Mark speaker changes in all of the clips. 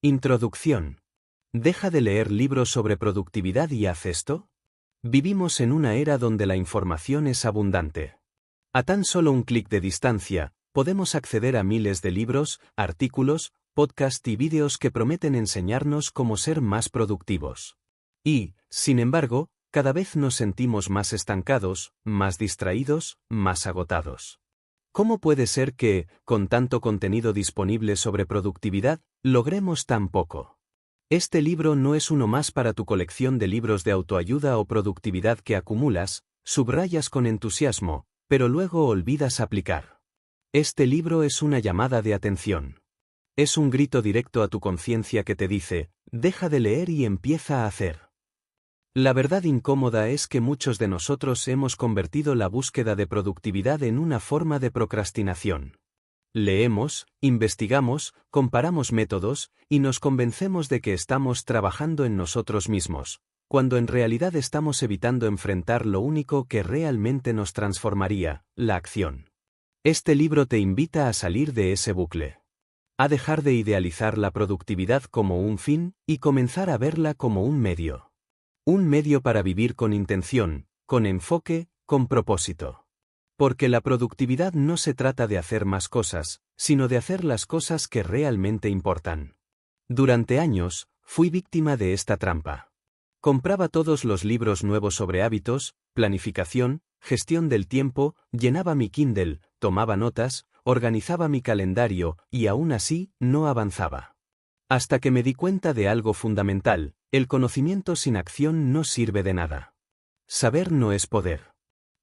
Speaker 1: Introducción. ¿Deja de leer libros sobre productividad y haz esto? Vivimos en una era donde la información es abundante. A tan solo un clic de distancia, podemos acceder a miles de libros, artículos, podcasts y vídeos que prometen enseñarnos cómo ser más productivos. Y, sin embargo, cada vez nos sentimos más estancados, más distraídos, más agotados. ¿Cómo puede ser que, con tanto contenido disponible sobre productividad, logremos tan poco? Este libro no es uno más para tu colección de libros de autoayuda o productividad que acumulas, subrayas con entusiasmo, pero luego olvidas aplicar. Este libro es una llamada de atención. Es un grito directo a tu conciencia que te dice, deja de leer y empieza a hacer. La verdad incómoda es que muchos de nosotros hemos convertido la búsqueda de productividad en una forma de procrastinación. Leemos, investigamos, comparamos métodos, y nos convencemos de que estamos trabajando en nosotros mismos, cuando en realidad estamos evitando enfrentar lo único que realmente nos transformaría, la acción. Este libro te invita a salir de ese bucle. A dejar de idealizar la productividad como un fin y comenzar a verla como un medio. Un medio para vivir con intención, con enfoque, con propósito. Porque la productividad no se trata de hacer más cosas, sino de hacer las cosas que realmente importan. Durante años, fui víctima de esta trampa. Compraba todos los libros nuevos sobre hábitos, planificación, gestión del tiempo, llenaba mi Kindle, tomaba notas, organizaba mi calendario, y aún así, no avanzaba. Hasta que me di cuenta de algo fundamental, el conocimiento sin acción no sirve de nada. Saber no es poder.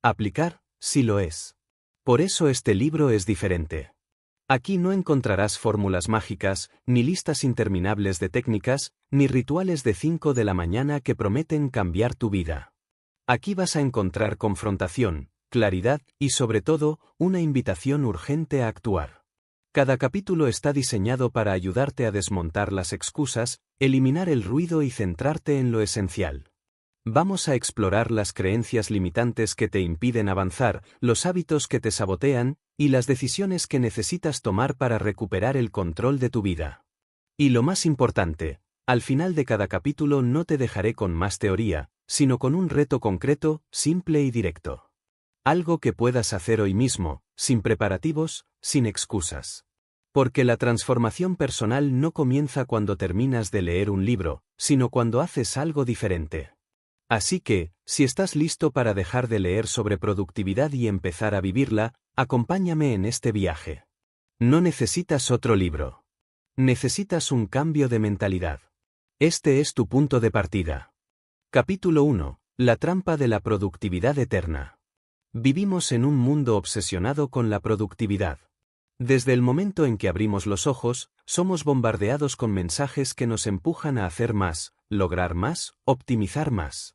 Speaker 1: Aplicar, sí lo es. Por eso este libro es diferente. Aquí no encontrarás fórmulas mágicas, ni listas interminables de técnicas, ni rituales de 5 de la mañana que prometen cambiar tu vida. Aquí vas a encontrar confrontación, claridad y sobre todo, una invitación urgente a actuar. Cada capítulo está diseñado para ayudarte a desmontar las excusas, eliminar el ruido y centrarte en lo esencial. Vamos a explorar las creencias limitantes que te impiden avanzar, los hábitos que te sabotean, y las decisiones que necesitas tomar para recuperar el control de tu vida. Y lo más importante, al final de cada capítulo no te dejaré con más teoría, sino con un reto concreto, simple y directo. Algo que puedas hacer hoy mismo, sin preparativos, sin excusas. Porque la transformación personal no comienza cuando terminas de leer un libro, sino cuando haces algo diferente. Así que, si estás listo para dejar de leer sobre productividad y empezar a vivirla, acompáñame en este viaje. No necesitas otro libro. Necesitas un cambio de mentalidad. Este es tu punto de partida. Capítulo 1. La trampa de la productividad eterna. Vivimos en un mundo obsesionado con la productividad. Desde el momento en que abrimos los ojos, somos bombardeados con mensajes que nos empujan a hacer más, lograr más, optimizar más.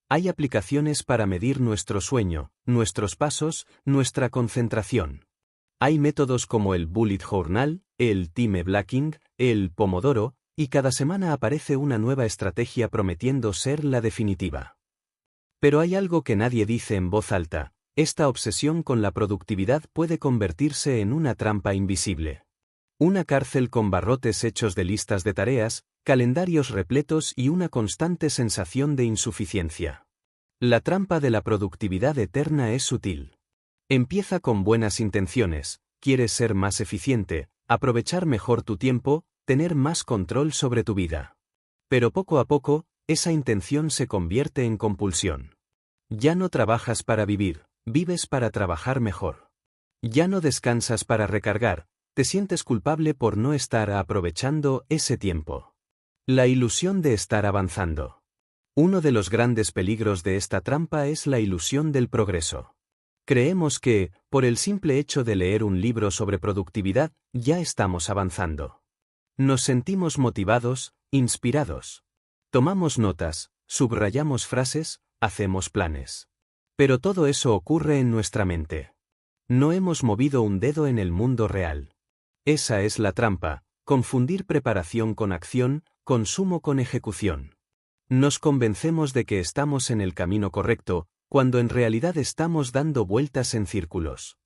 Speaker 1: Hay aplicaciones para medir nuestro sueño, nuestros pasos, nuestra concentración. Hay métodos como el Bullet Journal, el Time Blocking, el Pomodoro, y cada semana aparece una nueva estrategia prometiendo ser la definitiva. Pero hay algo que nadie dice en voz alta: esta obsesión con la productividad puede convertirse en una trampa invisible. Una cárcel con barrotes hechos de listas de tareas, calendarios repletos y una constante sensación de insuficiencia. La trampa de la productividad eterna es sutil. Empieza con buenas intenciones, quieres ser más eficiente, aprovechar mejor tu tiempo, tener más control sobre tu vida. Pero poco a poco, esa intención se convierte en compulsión. Ya no trabajas para vivir, vives para trabajar mejor. Ya no descansas para recargar, te sientes culpable por no estar aprovechando ese tiempo. La ilusión de estar avanzando. Uno de los grandes peligros de esta trampa es la ilusión del progreso. Creemos que, por el simple hecho de leer un libro sobre productividad, ya estamos avanzando. Nos sentimos motivados, inspirados. Tomamos notas, subrayamos frases, hacemos planes. Pero todo eso ocurre en nuestra mente. No hemos movido un dedo en el mundo real. Esa es la trampa, confundir preparación con acción, consumo con ejecución. Nos convencemos de que estamos en el camino correcto, cuando en realidad estamos dando vueltas en círculos.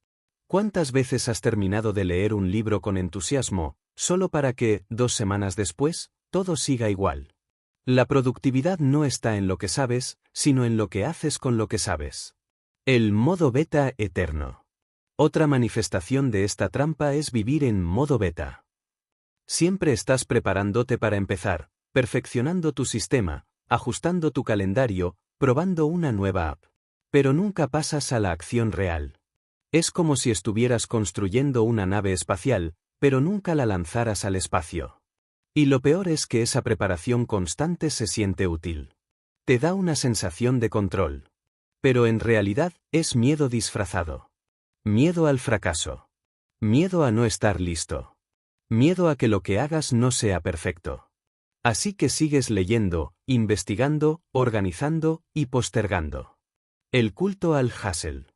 Speaker 1: ¿Cuántas veces has terminado de leer un libro con entusiasmo, solo para que, 2 semanas después, todo siga igual? La productividad no está en lo que sabes, sino en lo que haces con lo que sabes. El modo beta eterno. Otra manifestación de esta trampa es vivir en modo beta. Siempre estás preparándote para empezar, perfeccionando tu sistema, ajustando tu calendario, probando una nueva app. Pero nunca pasas a la acción real. Es como si estuvieras construyendo una nave espacial, pero nunca la lanzaras al espacio. Y lo peor es que esa preparación constante se siente útil. Te da una sensación de control. Pero en realidad es miedo disfrazado. Miedo al fracaso. Miedo a no estar listo. Miedo a que lo que hagas no sea perfecto. Así que sigues leyendo, investigando, organizando y postergando. El culto al hustle.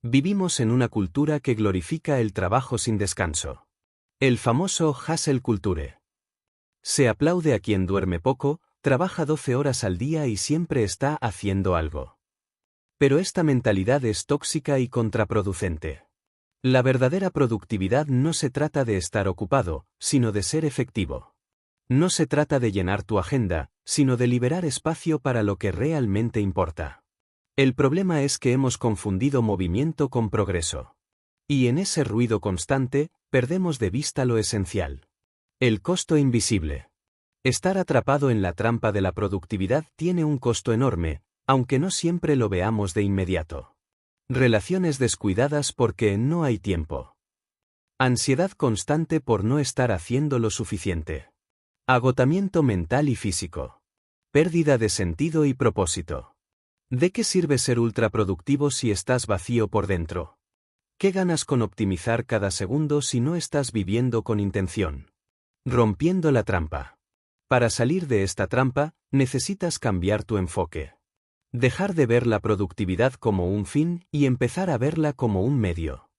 Speaker 1: Vivimos en una cultura que glorifica el trabajo sin descanso. El famoso hustle culture. Se aplaude a quien duerme poco, trabaja 12 horas al día y siempre está haciendo algo. Pero esta mentalidad es tóxica y contraproducente. La verdadera productividad no se trata de estar ocupado, sino de ser efectivo. No se trata de llenar tu agenda, sino de liberar espacio para lo que realmente importa. El problema es que hemos confundido movimiento con progreso. Y en ese ruido constante, perdemos de vista lo esencial. El costo invisible. Estar atrapado en la trampa de la productividad tiene un costo enorme, aunque no siempre lo veamos de inmediato. Relaciones descuidadas porque no hay tiempo. Ansiedad constante por no estar haciendo lo suficiente. Agotamiento mental y físico. Pérdida de sentido y propósito. ¿De qué sirve ser ultraproductivo si estás vacío por dentro? ¿Qué ganas con optimizar cada segundo si no estás viviendo con intención? Rompiendo la trampa. Para salir de esta trampa, necesitas cambiar tu enfoque. Dejar de ver la productividad como un fin y empezar a verla como un medio.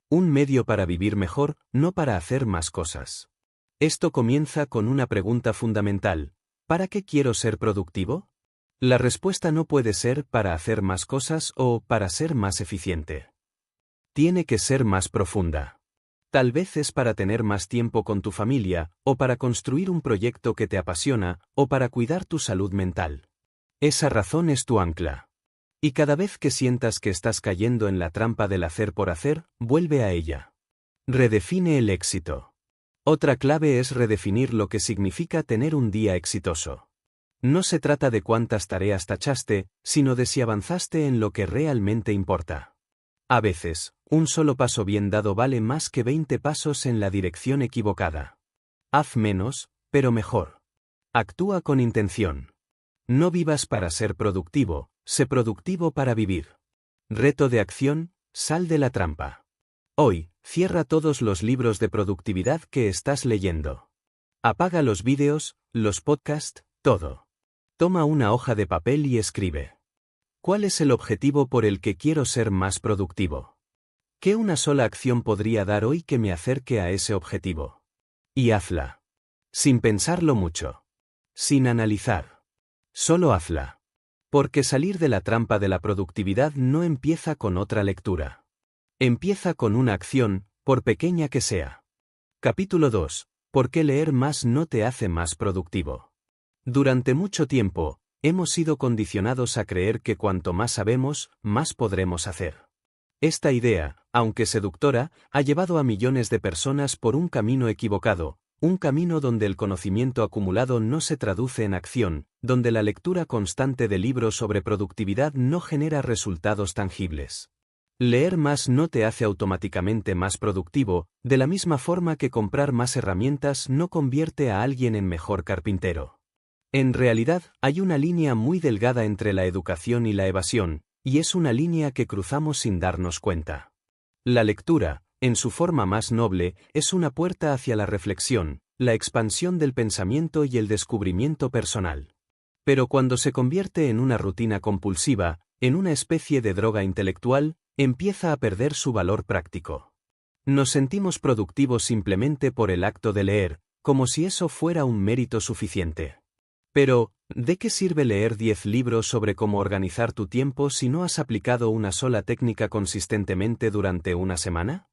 Speaker 1: Un medio para vivir mejor, no para hacer más cosas. Esto comienza con una pregunta fundamental: ¿para qué quiero ser productivo? La respuesta no puede ser para hacer más cosas o para ser más eficiente. Tiene que ser más profunda. Tal vez es para tener más tiempo con tu familia, o para construir un proyecto que te apasiona, o para cuidar tu salud mental. Esa razón es tu ancla. Y cada vez que sientas que estás cayendo en la trampa del hacer por hacer, vuelve a ella. Redefine el éxito. Otra clave es redefinir lo que significa tener un día exitoso. No se trata de cuántas tareas tachaste, sino de si avanzaste en lo que realmente importa. A veces, un solo paso bien dado vale más que 20 pasos en la dirección equivocada. Haz menos, pero mejor. Actúa con intención. No vivas para ser productivo, sé productivo para vivir. Reto de acción: sal de la trampa. Hoy, cierra todos los libros de productividad que estás leyendo. Apaga los vídeos, los podcasts, todo. Toma una hoja de papel y escribe. ¿Cuál es el objetivo por el que quiero ser más productivo? ¿Qué una sola acción podría dar hoy que me acerque a ese objetivo? Y hazla. Sin pensarlo mucho. Sin analizar. Solo hazla. Porque salir de la trampa de la productividad no empieza con otra lectura. Empieza con una acción, por pequeña que sea. Capítulo 2. ¿Por qué leer más no te hace más productivo? Durante mucho tiempo, hemos sido condicionados a creer que cuanto más sabemos, más podremos hacer. Esta idea, aunque seductora, ha llevado a millones de personas por un camino equivocado. Un camino donde el conocimiento acumulado no se traduce en acción, donde la lectura constante de libros sobre productividad no genera resultados tangibles. Leer más no te hace automáticamente más productivo, de la misma forma que comprar más herramientas no convierte a alguien en mejor carpintero. En realidad, hay una línea muy delgada entre la educación y la evasión, y es una línea que cruzamos sin darnos cuenta. La lectura, en su forma más noble, es una puerta hacia la reflexión, la expansión del pensamiento y el descubrimiento personal. Pero cuando se convierte en una rutina compulsiva, en una especie de droga intelectual, empieza a perder su valor práctico. Nos sentimos productivos simplemente por el acto de leer, como si eso fuera un mérito suficiente. Pero, ¿de qué sirve leer 10 libros sobre cómo organizar tu tiempo si no has aplicado una sola técnica consistentemente durante una semana?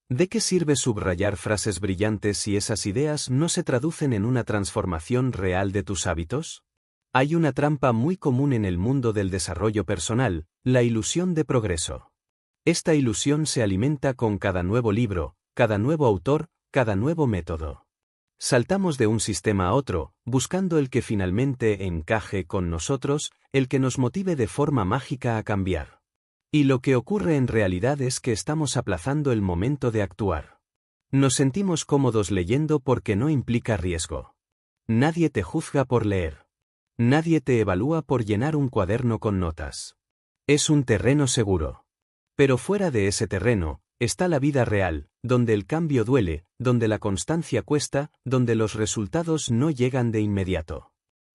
Speaker 1: ¿De qué sirve subrayar frases brillantes si esas ideas no se traducen en una transformación real de tus hábitos? Hay una trampa muy común en el mundo del desarrollo personal, la ilusión de progreso. Esta ilusión se alimenta con cada nuevo libro, cada nuevo autor, cada nuevo método. Saltamos de un sistema a otro, buscando el que finalmente encaje con nosotros, el que nos motive de forma mágica a cambiar. Y lo que ocurre en realidad es que estamos aplazando el momento de actuar. Nos sentimos cómodos leyendo porque no implica riesgo. Nadie te juzga por leer. Nadie te evalúa por llenar un cuaderno con notas. Es un terreno seguro. Pero fuera de ese terreno, está la vida real, donde el cambio duele, donde la constancia cuesta, donde los resultados no llegan de inmediato.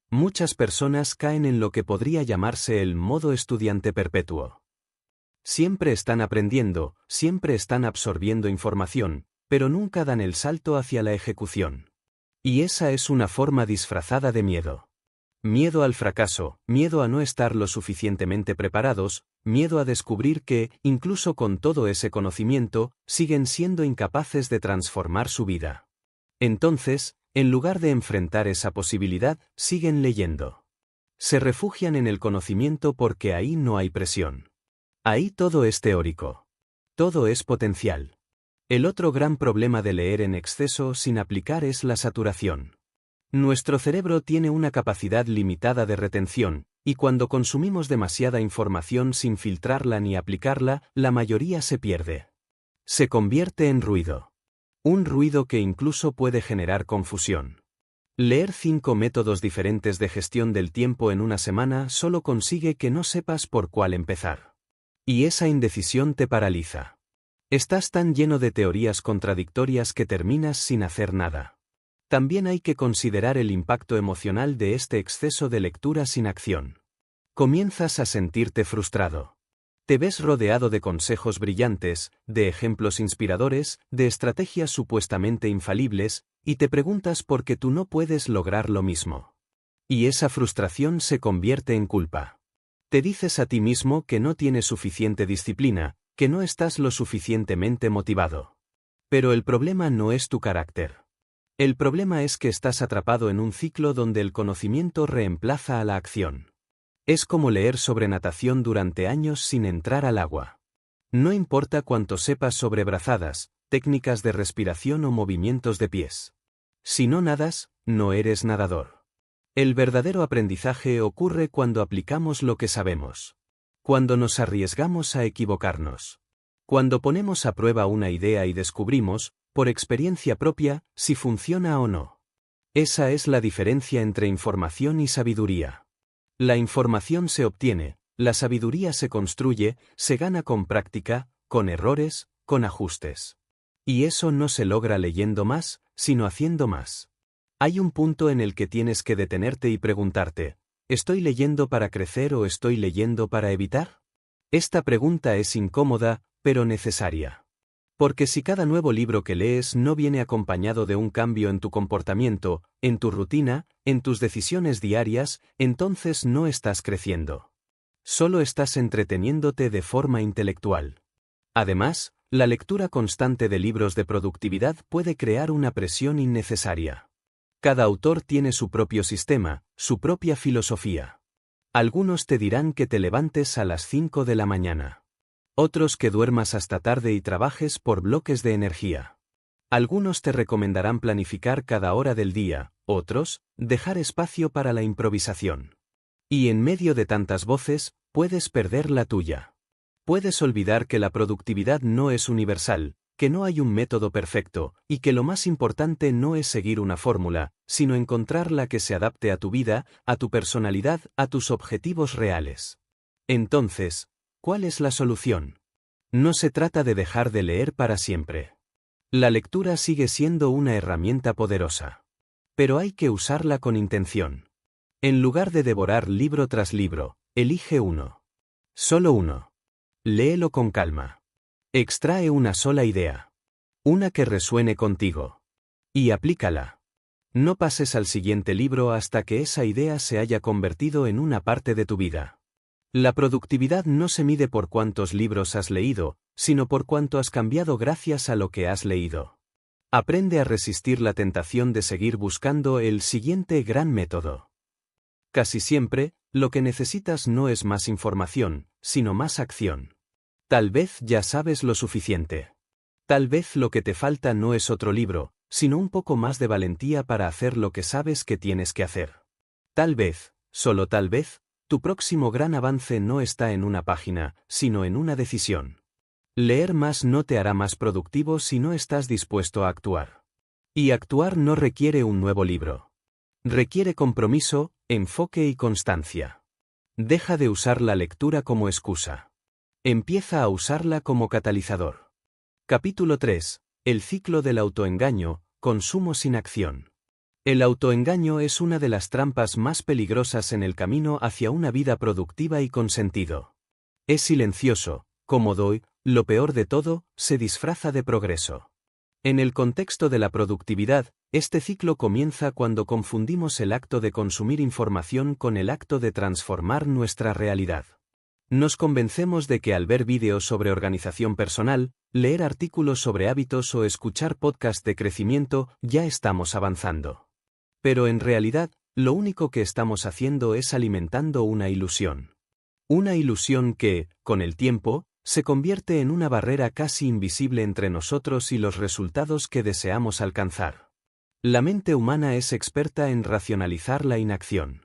Speaker 1: Muchas personas caen en lo que podría llamarse el modo estudiante perpetuo. Siempre están aprendiendo, siempre están absorbiendo información, pero nunca dan el salto hacia la ejecución. Y esa es una forma disfrazada de miedo. Miedo al fracaso, miedo a no estar lo suficientemente preparados, miedo a descubrir que, incluso con todo ese conocimiento, siguen siendo incapaces de transformar su vida. Entonces, en lugar de enfrentar esa posibilidad, siguen leyendo. Se refugian en el conocimiento porque ahí no hay presión. Ahí todo es teórico. Todo es potencial. El otro gran problema de leer en exceso sin aplicar es la saturación. Nuestro cerebro tiene una capacidad limitada de retención, y cuando consumimos demasiada información sin filtrarla ni aplicarla, la mayoría se pierde. Se convierte en ruido. Un ruido que incluso puede generar confusión. Leer 5 métodos diferentes de gestión del tiempo en una semana solo consigue que no sepas por cuál empezar. Y esa indecisión te paraliza. Estás tan lleno de teorías contradictorias que terminas sin hacer nada. También hay que considerar el impacto emocional de este exceso de lectura sin acción. Comienzas a sentirte frustrado. Te ves rodeado de consejos brillantes, de ejemplos inspiradores, de estrategias supuestamente infalibles, y te preguntas por qué tú no puedes lograr lo mismo. Y esa frustración se convierte en culpa. Te dices a ti mismo que no tienes suficiente disciplina, que no estás lo suficientemente motivado. Pero el problema no es tu carácter. El problema es que estás atrapado en un ciclo donde el conocimiento reemplaza a la acción. Es como leer sobre natación durante años sin entrar al agua. No importa cuánto sepas sobre brazadas, técnicas de respiración o movimientos de pies. Si no nadas, no eres nadador. El verdadero aprendizaje ocurre cuando aplicamos lo que sabemos. Cuando nos arriesgamos a equivocarnos. Cuando ponemos a prueba una idea y descubrimos, por experiencia propia, si funciona o no. Esa es la diferencia entre información y sabiduría. La información se obtiene, la sabiduría se construye, se gana con práctica, con errores, con ajustes. Y eso no se logra leyendo más, sino haciendo más. Hay un punto en el que tienes que detenerte y preguntarte, ¿estoy leyendo para crecer o estoy leyendo para evitar? Esta pregunta es incómoda, pero necesaria. Porque si cada nuevo libro que lees no viene acompañado de un cambio en tu comportamiento, en tu rutina, en tus decisiones diarias, entonces no estás creciendo. Solo estás entreteniéndote de forma intelectual. Además, la lectura constante de libros de productividad puede crear una presión innecesaria. Cada autor tiene su propio sistema, su propia filosofía. Algunos te dirán que te levantes a las 5 de la mañana. Otros que duermas hasta tarde y trabajes por bloques de energía. Algunos te recomendarán planificar cada hora del día, otros, dejar espacio para la improvisación. Y en medio de tantas voces, puedes perder la tuya. Puedes olvidar que la productividad no es universal, que no hay un método perfecto, y que lo más importante no es seguir una fórmula, sino encontrar la que se adapte a tu vida, a tu personalidad, a tus objetivos reales. Entonces, ¿cuál es la solución? No se trata de dejar de leer para siempre. La lectura sigue siendo una herramienta poderosa. Pero hay que usarla con intención. En lugar de devorar libro tras libro, elige uno. Solo uno. Léelo con calma. Extrae una sola idea. Una que resuene contigo. Y aplícala. No pases al siguiente libro hasta que esa idea se haya convertido en una parte de tu vida. La productividad no se mide por cuántos libros has leído, sino por cuánto has cambiado gracias a lo que has leído. Aprende a resistir la tentación de seguir buscando el siguiente gran método. Casi siempre, lo que necesitas no es más información, sino más acción. Tal vez ya sabes lo suficiente. Tal vez lo que te falta no es otro libro, sino un poco más de valentía para hacer lo que sabes que tienes que hacer. Tal vez, solo tal vez, tu próximo gran avance no está en una página, sino en una decisión. Leer más no te hará más productivo si no estás dispuesto a actuar. Y actuar no requiere un nuevo libro. Requiere compromiso, enfoque y constancia. Deja de usar la lectura como excusa. Empieza a usarla como catalizador. Capítulo 3. El ciclo del autoengaño, consumo sin acción. El autoengaño es una de las trampas más peligrosas en el camino hacia una vida productiva y con sentido. Es silencioso, cómodo y, lo peor de todo, se disfraza de progreso. En el contexto de la productividad, este ciclo comienza cuando confundimos el acto de consumir información con el acto de transformar nuestra realidad. Nos convencemos de que al ver vídeos sobre organización personal, leer artículos sobre hábitos o escuchar podcasts de crecimiento, ya estamos avanzando. Pero en realidad, lo único que estamos haciendo es alimentando una ilusión. Una ilusión que, con el tiempo, se convierte en una barrera casi invisible entre nosotros y los resultados que deseamos alcanzar. La mente humana es experta en racionalizar la inacción.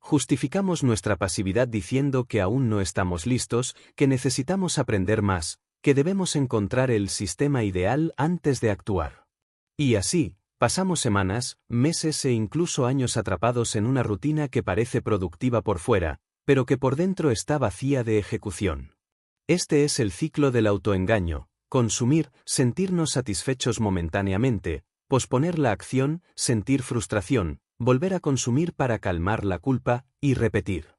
Speaker 1: Justificamos nuestra pasividad diciendo que aún no estamos listos, que necesitamos aprender más, que debemos encontrar el sistema ideal antes de actuar. Y así, pasamos semanas, meses e incluso años atrapados en una rutina que parece productiva por fuera, pero que por dentro está vacía de ejecución. Este es el ciclo del autoengaño: consumir, sentirnos satisfechos momentáneamente, posponer la acción, sentir frustración, volver a consumir para calmar la culpa, y repetir.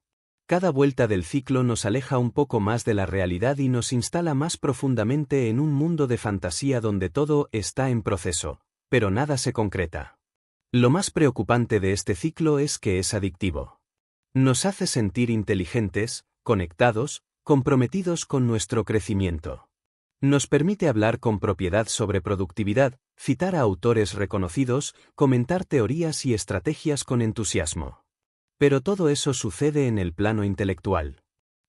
Speaker 1: Cada vuelta del ciclo nos aleja un poco más de la realidad y nos instala más profundamente en un mundo de fantasía donde todo está en proceso, pero nada se concreta. Lo más preocupante de este ciclo es que es adictivo. Nos hace sentir inteligentes, conectados, comprometidos con nuestro crecimiento. Nos permite hablar con propiedad sobre productividad, citar a autores reconocidos, comentar teorías y estrategias con entusiasmo. Pero todo eso sucede en el plano intelectual.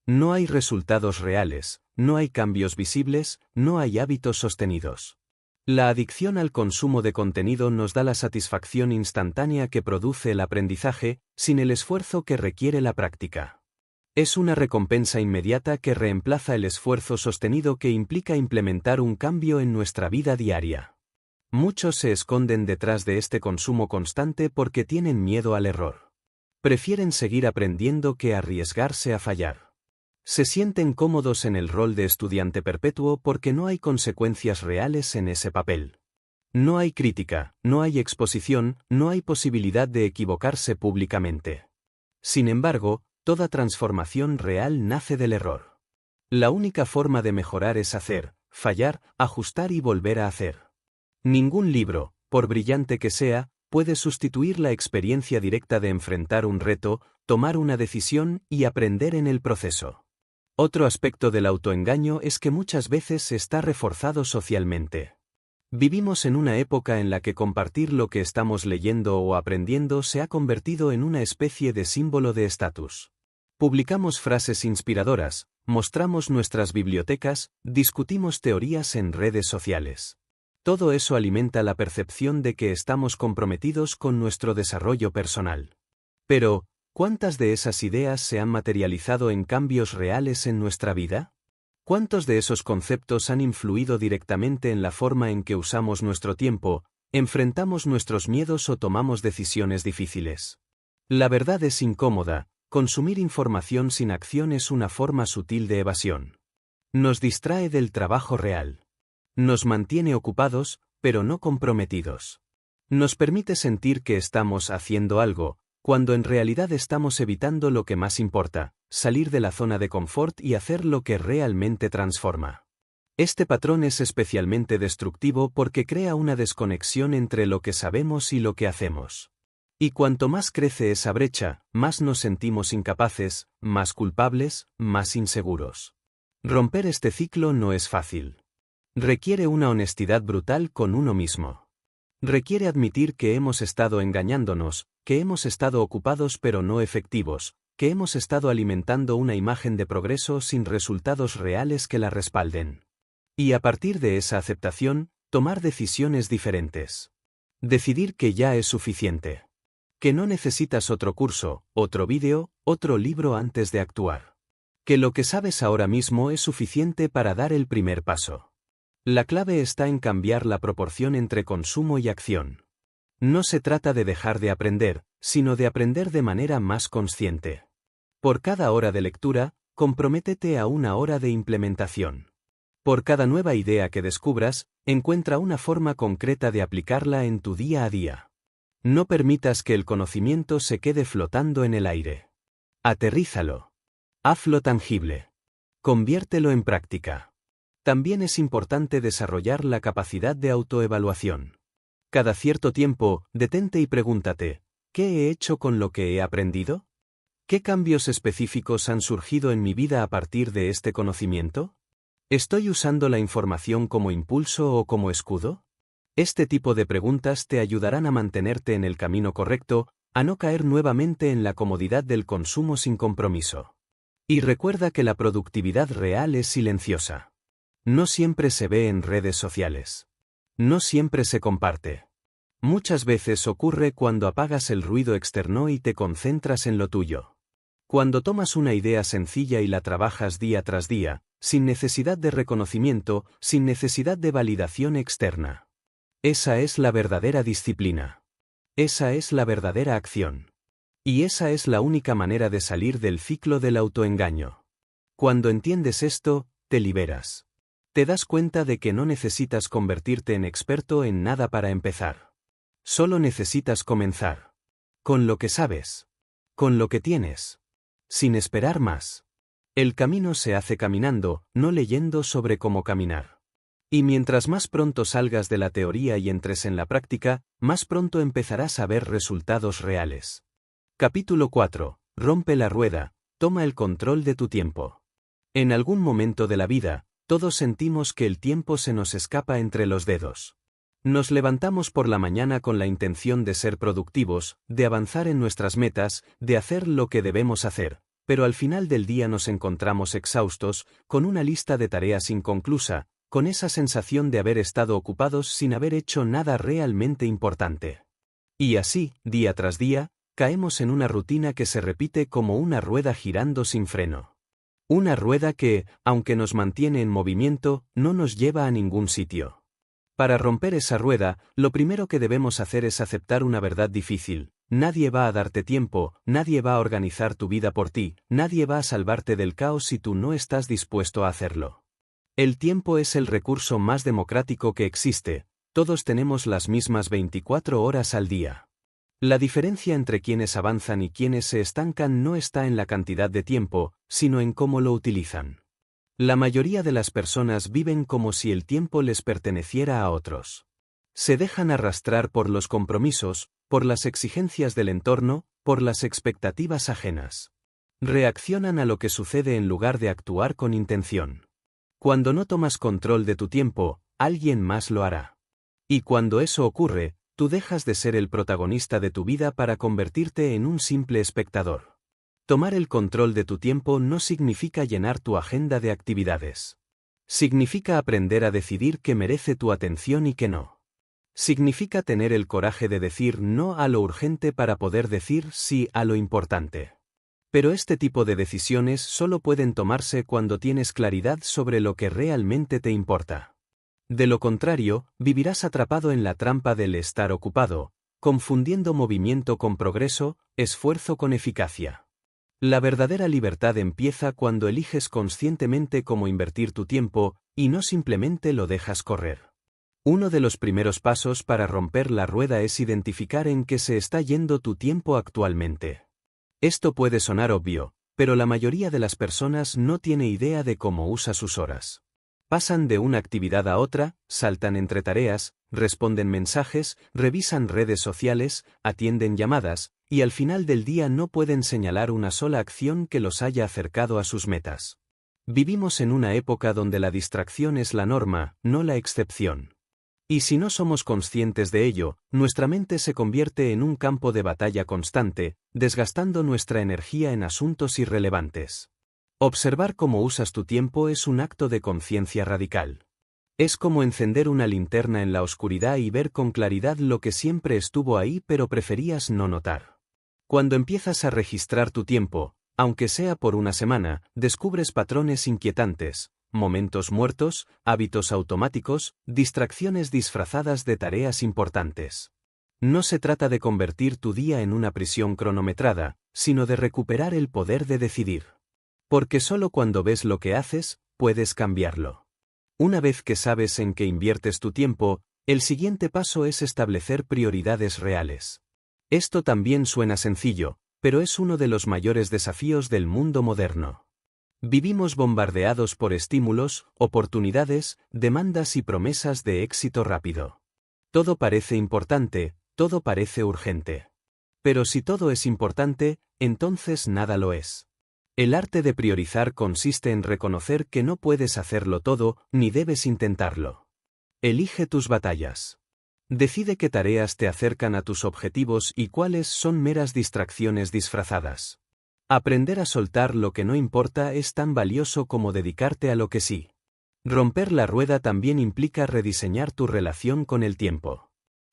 Speaker 1: No hay resultados reales, no hay cambios visibles, no hay hábitos sostenidos. La adicción al consumo de contenido nos da la satisfacción instantánea que produce el aprendizaje, sin el esfuerzo que requiere la práctica. Es una recompensa inmediata que reemplaza el esfuerzo sostenido que implica implementar un cambio en nuestra vida diaria. Muchos se esconden detrás de este consumo constante porque tienen miedo al error. Prefieren seguir aprendiendo que arriesgarse a fallar. Se sienten cómodos en el rol de estudiante perpetuo porque no hay consecuencias reales en ese papel. No hay crítica, no hay exposición, no hay posibilidad de equivocarse públicamente. Sin embargo, toda transformación real nace del error. La única forma de mejorar es hacer, fallar, ajustar y volver a hacer. Ningún libro, por brillante que sea, puede sustituir la experiencia directa de enfrentar un reto, tomar una decisión y aprender en el proceso. Otro aspecto del autoengaño es que muchas veces está reforzado socialmente. Vivimos en una época en la que compartir lo que estamos leyendo o aprendiendo se ha convertido en una especie de símbolo de estatus. Publicamos frases inspiradoras, mostramos nuestras bibliotecas, discutimos teorías en redes sociales. Todo eso alimenta la percepción de que estamos comprometidos con nuestro desarrollo personal. Pero, ¿cuántas de esas ideas se han materializado en cambios reales en nuestra vida? ¿Cuántos de esos conceptos han influido directamente en la forma en que usamos nuestro tiempo, enfrentamos nuestros miedos o tomamos decisiones difíciles? La verdad es incómoda: consumir información sin acción es una forma sutil de evasión. Nos distrae del trabajo real. Nos mantiene ocupados, pero no comprometidos. Nos permite sentir que estamos haciendo algo, cuando en realidad estamos evitando lo que más importa: salir de la zona de confort y hacer lo que realmente transforma. Este patrón es especialmente destructivo porque crea una desconexión entre lo que sabemos y lo que hacemos. Y cuanto más crece esa brecha, más nos sentimos incapaces, más culpables, más inseguros. Romper este ciclo no es fácil. Requiere una honestidad brutal con uno mismo. Requiere admitir que hemos estado engañándonos, que hemos estado ocupados pero no efectivos, que hemos estado alimentando una imagen de progreso sin resultados reales que la respalden. Y a partir de esa aceptación, tomar decisiones diferentes. Decidir que ya es suficiente. Que no necesitas otro curso, otro vídeo, otro libro antes de actuar. Que lo que sabes ahora mismo es suficiente para dar el primer paso. La clave está en cambiar la proporción entre consumo y acción. No se trata de dejar de aprender, sino de aprender de manera más consciente. Por cada hora de lectura, comprométete a una hora de implementación. Por cada nueva idea que descubras, encuentra una forma concreta de aplicarla en tu día a día. No permitas que el conocimiento se quede flotando en el aire. Aterrízalo. Hazlo tangible. Conviértelo en práctica. También es importante desarrollar la capacidad de autoevaluación. Cada cierto tiempo, detente y pregúntate, ¿qué he hecho con lo que he aprendido? ¿Qué cambios específicos han surgido en mi vida a partir de este conocimiento? ¿Estoy usando la información como impulso o como escudo? Este tipo de preguntas te ayudarán a mantenerte en el camino correcto, a no caer nuevamente en la comodidad del consumo sin compromiso. Y recuerda que la productividad real es silenciosa. No siempre se ve en redes sociales. No siempre se comparte. Muchas veces ocurre cuando apagas el ruido externo y te concentras en lo tuyo. Cuando tomas una idea sencilla y la trabajas día tras día, sin necesidad de reconocimiento, sin necesidad de validación externa. Esa es la verdadera disciplina. Esa es la verdadera acción. Y esa es la única manera de salir del ciclo del autoengaño. Cuando entiendes esto, te liberas. Te das cuenta de que no necesitas convertirte en experto en nada para empezar. Solo necesitas comenzar. Con lo que sabes. Con lo que tienes. Sin esperar más. El camino se hace caminando, no leyendo sobre cómo caminar. Y mientras más pronto salgas de la teoría y entres en la práctica, más pronto empezarás a ver resultados reales. Capítulo 4. Rompe la rueda, toma el control de tu tiempo. En algún momento de la vida, todos sentimos que el tiempo se nos escapa entre los dedos. Nos levantamos por la mañana con la intención de ser productivos, de avanzar en nuestras metas, de hacer lo que debemos hacer, pero al final del día nos encontramos exhaustos, con una lista de tareas inconclusa, con esa sensación de haber estado ocupados sin haber hecho nada realmente importante. Y así, día tras día, caemos en una rutina que se repite como una rueda girando sin freno. Una rueda que, aunque nos mantiene en movimiento, no nos lleva a ningún sitio. Para romper esa rueda, lo primero que debemos hacer es aceptar una verdad difícil. Nadie va a darte tiempo, nadie va a organizar tu vida por ti, nadie va a salvarte del caos si tú no estás dispuesto a hacerlo. El tiempo es el recurso más democrático que existe, todos tenemos las mismas 24 horas al día. La diferencia entre quienes avanzan y quienes se estancan no está en la cantidad de tiempo, sino en cómo lo utilizan. La mayoría de las personas viven como si el tiempo les perteneciera a otros. Se dejan arrastrar por los compromisos, por las exigencias del entorno, por las expectativas ajenas. Reaccionan a lo que sucede en lugar de actuar con intención. Cuando no tomas control de tu tiempo, alguien más lo hará. Y cuando eso ocurre, tú dejas de ser el protagonista de tu vida para convertirte en un simple espectador. Tomar el control de tu tiempo no significa llenar tu agenda de actividades. Significa aprender a decidir qué merece tu atención y qué no. Significa tener el coraje de decir no a lo urgente para poder decir sí a lo importante. Pero este tipo de decisiones solo pueden tomarse cuando tienes claridad sobre lo que realmente te importa. De lo contrario, vivirás atrapado en la trampa del estar ocupado, confundiendo movimiento con progreso, esfuerzo con eficacia. La verdadera libertad empieza cuando eliges conscientemente cómo invertir tu tiempo, y no simplemente lo dejas correr. Uno de los primeros pasos para romper la rueda es identificar en qué se está yendo tu tiempo actualmente. Esto puede sonar obvio, pero la mayoría de las personas no tiene idea de cómo usa sus horas. Pasan de una actividad a otra, saltan entre tareas, responden mensajes, revisan redes sociales, atienden llamadas, y al final del día no pueden señalar una sola acción que los haya acercado a sus metas. Vivimos en una época donde la distracción es la norma, no la excepción. Y si no somos conscientes de ello, nuestra mente se convierte en un campo de batalla constante, desgastando nuestra energía en asuntos irrelevantes. Observar cómo usas tu tiempo es un acto de conciencia radical. Es como encender una linterna en la oscuridad y ver con claridad lo que siempre estuvo ahí pero preferías no notar. Cuando empiezas a registrar tu tiempo, aunque sea por una semana, descubres patrones inquietantes, momentos muertos, hábitos automáticos, distracciones disfrazadas de tareas importantes. No se trata de convertir tu día en una prisión cronometrada, sino de recuperar el poder de decidir. Porque solo cuando ves lo que haces, puedes cambiarlo. Una vez que sabes en qué inviertes tu tiempo, el siguiente paso es establecer prioridades reales. Esto también suena sencillo, pero es uno de los mayores desafíos del mundo moderno. Vivimos bombardeados por estímulos, oportunidades, demandas y promesas de éxito rápido. Todo parece importante, todo parece urgente. Pero si todo es importante, entonces nada lo es. El arte de priorizar consiste en reconocer que no puedes hacerlo todo, ni debes intentarlo. Elige tus batallas. Decide qué tareas te acercan a tus objetivos y cuáles son meras distracciones disfrazadas. Aprender a soltar lo que no importa es tan valioso como dedicarte a lo que sí. Romper la rueda también implica rediseñar tu relación con el tiempo.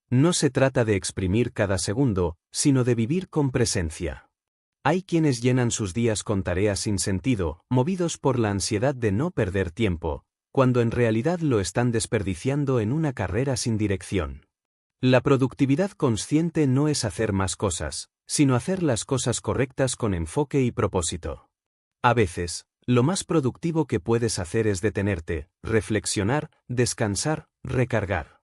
Speaker 1: No se trata de exprimir cada segundo, sino de vivir con presencia. Hay quienes llenan sus días con tareas sin sentido, movidos por la ansiedad de no perder tiempo, cuando en realidad lo están desperdiciando en una carrera sin dirección. La productividad consciente no es hacer más cosas, sino hacer las cosas correctas con enfoque y propósito. A veces, lo más productivo que puedes hacer es detenerte, reflexionar, descansar, recargar.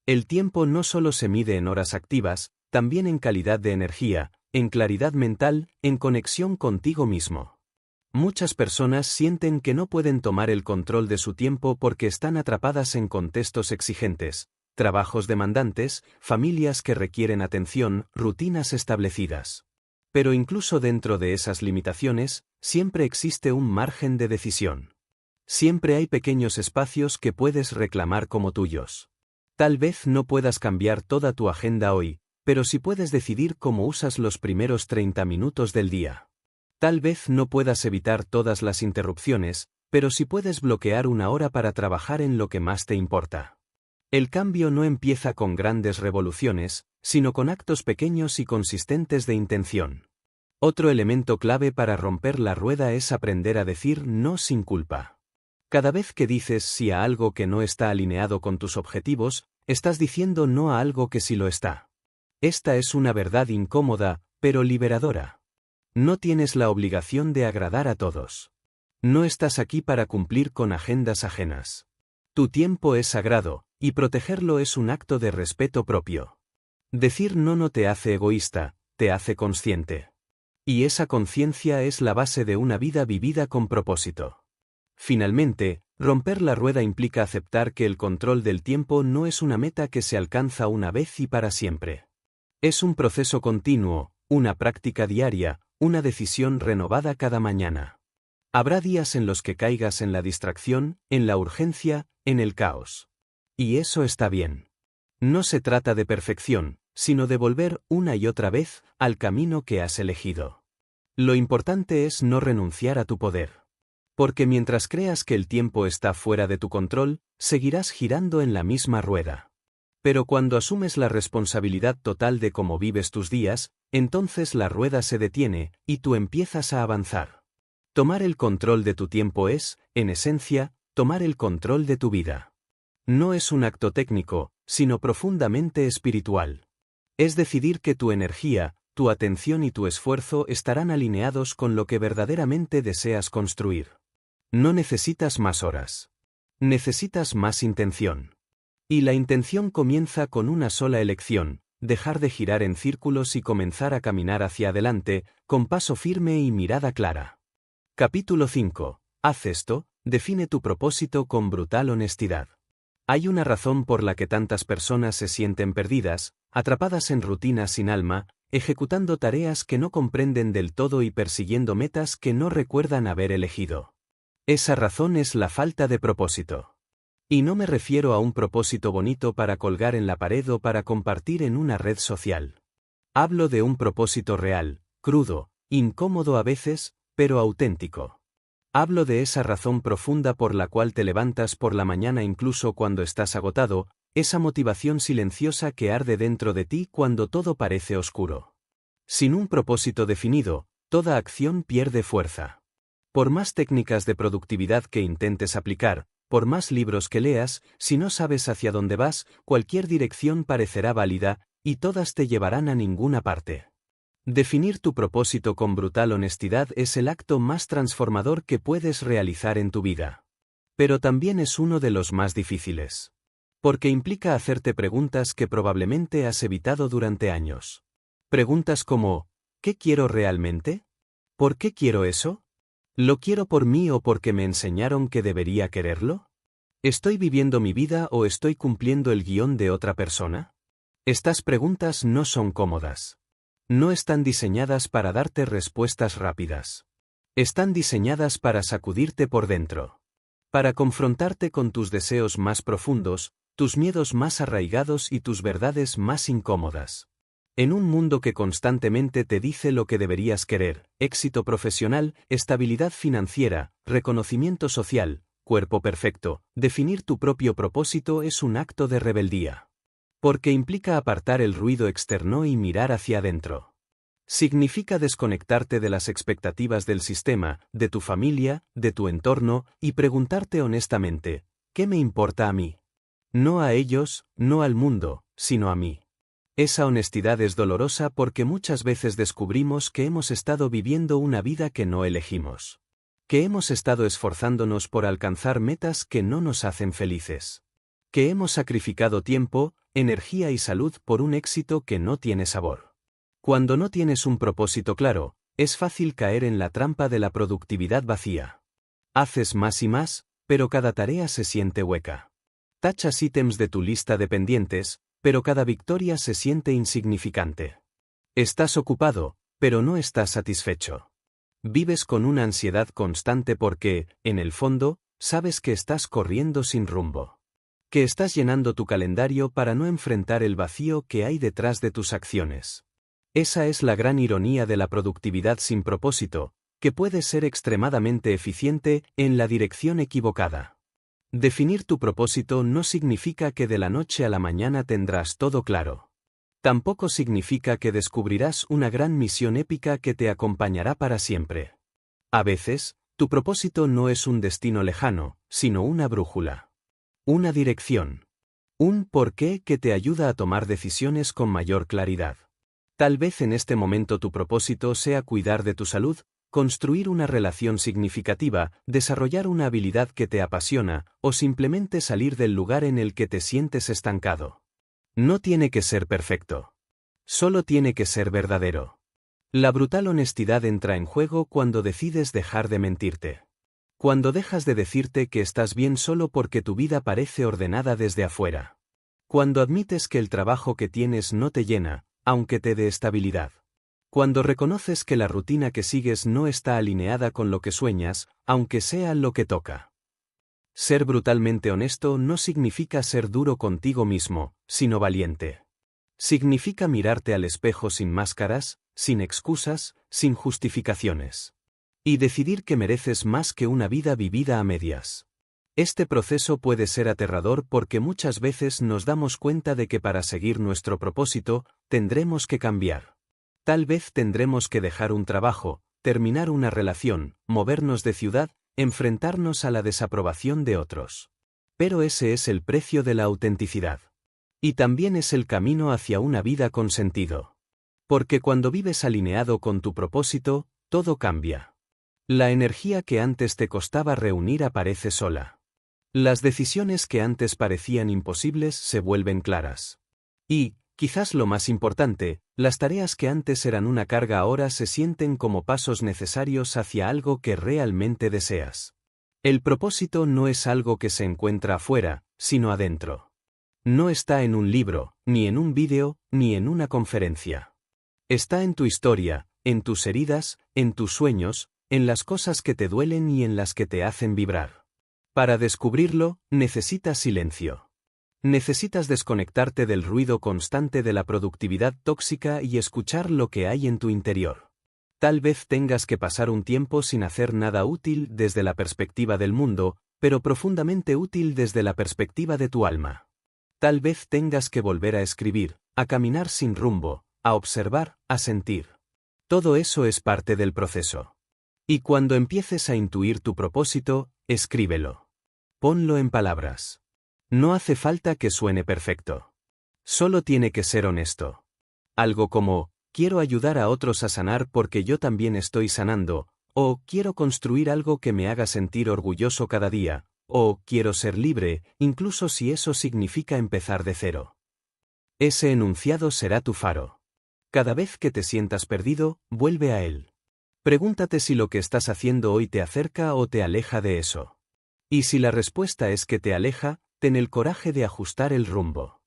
Speaker 1: El tiempo no solo se mide en horas activas, también en calidad de energía, en claridad mental, en conexión contigo mismo. Muchas personas sienten que no pueden tomar el control de su tiempo porque están atrapadas en contextos exigentes, trabajos demandantes, familias que requieren atención, rutinas establecidas. Pero incluso dentro de esas limitaciones, siempre existe un margen de decisión. Siempre hay pequeños espacios que puedes reclamar como tuyos. Tal vez no puedas cambiar toda tu agenda hoy, pero sí puedes decidir cómo usas los primeros 30 minutos del día. Tal vez no puedas evitar todas las interrupciones, pero sí puedes bloquear una hora para trabajar en lo que más te importa. El cambio no empieza con grandes revoluciones, sino con actos pequeños y consistentes de intención. Otro elemento clave para romper la rueda es aprender a decir no sin culpa. Cada vez que dices sí a algo que no está alineado con tus objetivos, estás diciendo no a algo que sí lo está. Esta es una verdad incómoda, pero liberadora. No tienes la obligación de agradar a todos. No estás aquí para cumplir con agendas ajenas. Tu tiempo es sagrado, y protegerlo es un acto de respeto propio. Decir no te hace egoísta, te hace consciente. Y esa conciencia es la base de una vida vivida con propósito. Finalmente, romper la rueda implica aceptar que el control del tiempo no es una meta que se alcanza una vez y para siempre. Es un proceso continuo, una práctica diaria, una decisión renovada cada mañana. Habrá días en los que caigas en la distracción, en la urgencia, en el caos. Y eso está bien. No se trata de perfección, sino de volver una y otra vez al camino que has elegido. Lo importante es no renunciar a tu poder. Porque mientras creas que el tiempo está fuera de tu control, seguirás girando en la misma rueda. Pero cuando asumes la responsabilidad total de cómo vives tus días, entonces la rueda se detiene, y tú empiezas a avanzar. Tomar el control de tu tiempo es, en esencia, tomar el control de tu vida. No es un acto técnico, sino profundamente espiritual. Es decidir que tu energía, tu atención y tu esfuerzo estarán alineados con lo que verdaderamente deseas construir. No necesitas más horas. Necesitas más intención. Y la intención comienza con una sola elección: dejar de girar en círculos y comenzar a caminar hacia adelante, con paso firme y mirada clara. Capítulo 5. Haz esto, define tu propósito con brutal honestidad. Hay una razón por la que tantas personas se sienten perdidas, atrapadas en rutinas sin alma, ejecutando tareas que no comprenden del todo y persiguiendo metas que no recuerdan haber elegido. Esa razón es la falta de propósito. Y no me refiero a un propósito bonito para colgar en la pared o para compartir en una red social. Hablo de un propósito real, crudo, incómodo a veces, pero auténtico. Hablo de esa razón profunda por la cual te levantas por la mañana incluso cuando estás agotado, esa motivación silenciosa que arde dentro de ti cuando todo parece oscuro. Sin un propósito definido, toda acción pierde fuerza. Por más técnicas de productividad que intentes aplicar, por más libros que leas, si no sabes hacia dónde vas, cualquier dirección parecerá válida, y todas te llevarán a ninguna parte. Definir tu propósito con brutal honestidad es el acto más transformador que puedes realizar en tu vida. Pero también es uno de los más difíciles. Porque implica hacerte preguntas que probablemente has evitado durante años. Preguntas como, ¿qué quiero realmente? ¿Por qué quiero eso? ¿Lo quiero por mí o porque me enseñaron que debería quererlo? ¿Estoy viviendo mi vida o estoy cumpliendo el guión de otra persona? Estas preguntas no son cómodas. No están diseñadas para darte respuestas rápidas. Están diseñadas para sacudirte por dentro. Para confrontarte con tus deseos más profundos, tus miedos más arraigados y tus verdades más incómodas. En un mundo que constantemente te dice lo que deberías querer, éxito profesional, estabilidad financiera, reconocimiento social, cuerpo perfecto, definir tu propio propósito es un acto de rebeldía. Porque implica apartar el ruido externo y mirar hacia adentro. Significa desconectarte de las expectativas del sistema, de tu familia, de tu entorno, y preguntarte honestamente, ¿qué me importa a mí? No a ellos, no al mundo, sino a mí. Esa honestidad es dolorosa porque muchas veces descubrimos que hemos estado viviendo una vida que no elegimos. Que hemos estado esforzándonos por alcanzar metas que no nos hacen felices. Que hemos sacrificado tiempo, energía y salud por un éxito que no tiene sabor. Cuando no tienes un propósito claro, es fácil caer en la trampa de la productividad vacía. Haces más y más, pero cada tarea se siente hueca. Tachas ítems de tu lista de pendientes, pero cada victoria se siente insignificante. Estás ocupado, pero no estás satisfecho. Vives con una ansiedad constante porque, en el fondo, sabes que estás corriendo sin rumbo. Que estás llenando tu calendario para no enfrentar el vacío que hay detrás de tus acciones. Esa es la gran ironía de la productividad sin propósito, que puede ser extremadamente eficiente en la dirección equivocada. Definir tu propósito no significa que de la noche a la mañana tendrás todo claro. Tampoco significa que descubrirás una gran misión épica que te acompañará para siempre. A veces, tu propósito no es un destino lejano, sino una brújula. Una dirección. Un porqué que te ayuda a tomar decisiones con mayor claridad. Tal vez en este momento tu propósito sea cuidar de tu salud, construir una relación significativa, desarrollar una habilidad que te apasiona, o simplemente salir del lugar en el que te sientes estancado. No tiene que ser perfecto. Solo tiene que ser verdadero. La brutal honestidad entra en juego cuando decides dejar de mentirte. Cuando dejas de decirte que estás bien solo porque tu vida parece ordenada desde afuera. Cuando admites que el trabajo que tienes no te llena, aunque te dé estabilidad. Cuando reconoces que la rutina que sigues no está alineada con lo que sueñas, aunque sea lo que toca. Ser brutalmente honesto no significa ser duro contigo mismo, sino valiente. Significa mirarte al espejo sin máscaras, sin excusas, sin justificaciones. Y decidir que mereces más que una vida vivida a medias. Este proceso puede ser aterrador porque muchas veces nos damos cuenta de que para seguir nuestro propósito, tendremos que cambiar. Tal vez tendremos que dejar un trabajo, terminar una relación, movernos de ciudad, enfrentarnos a la desaprobación de otros. Pero ese es el precio de la autenticidad. Y también es el camino hacia una vida con sentido. Porque cuando vives alineado con tu propósito, todo cambia. La energía que antes te costaba reunir aparece sola. Las decisiones que antes parecían imposibles se vuelven claras. Y, quizás lo más importante, las tareas que antes eran una carga ahora se sienten como pasos necesarios hacia algo que realmente deseas. El propósito no es algo que se encuentra afuera, sino adentro. No está en un libro, ni en un vídeo, ni en una conferencia. Está en tu historia, en tus heridas, en tus sueños, en las cosas que te duelen y en las que te hacen vibrar. Para descubrirlo, necesitas silencio. Necesitas desconectarte del ruido constante de la productividad tóxica y escuchar lo que hay en tu interior. Tal vez tengas que pasar un tiempo sin hacer nada útil desde la perspectiva del mundo, pero profundamente útil desde la perspectiva de tu alma. Tal vez tengas que volver a escribir, a caminar sin rumbo, a observar, a sentir. Todo eso es parte del proceso. Y cuando empieces a intuir tu propósito, escríbelo. Ponlo en palabras. No hace falta que suene perfecto. Solo tiene que ser honesto. Algo como, quiero ayudar a otros a sanar porque yo también estoy sanando, o quiero construir algo que me haga sentir orgulloso cada día, o quiero ser libre, incluso si eso significa empezar de cero. Ese enunciado será tu faro. Cada vez que te sientas perdido, vuelve a él. Pregúntate si lo que estás haciendo hoy te acerca o te aleja de eso. Y si la respuesta es que te aleja, ten el coraje de ajustar el rumbo.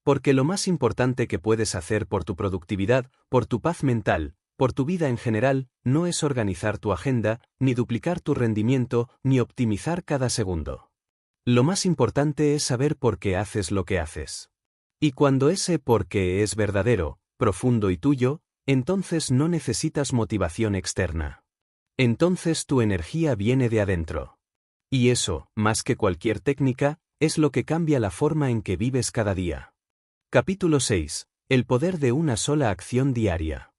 Speaker 1: Porque lo más importante que puedes hacer por tu productividad, por tu paz mental, por tu vida en general, no es organizar tu agenda, ni duplicar tu rendimiento, ni optimizar cada segundo. Lo más importante es saber por qué haces lo que haces. Y cuando ese por qué es verdadero, profundo y tuyo, entonces no necesitas motivación externa. Entonces tu energía viene de adentro. Y eso, más que cualquier técnica, es lo que cambia la forma en que vives cada día. Capítulo 6. El poder de una sola acción diaria.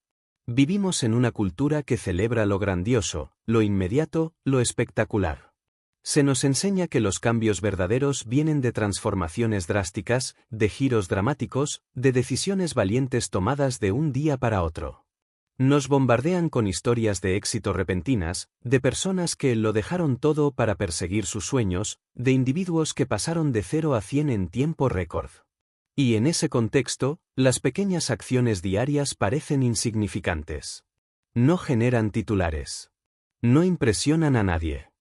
Speaker 1: Vivimos en una cultura que celebra lo grandioso, lo inmediato, lo espectacular. Se nos enseña que los cambios verdaderos vienen de transformaciones drásticas, de giros dramáticos, de decisiones valientes tomadas de un día para otro. Nos bombardean con historias de éxito repentinas, de personas que lo dejaron todo para perseguir sus sueños, de individuos que pasaron de 0 a 100 en tiempo récord. Y en ese contexto, las pequeñas acciones diarias parecen insignificantes. No generan titulares. No impresionan a nadie.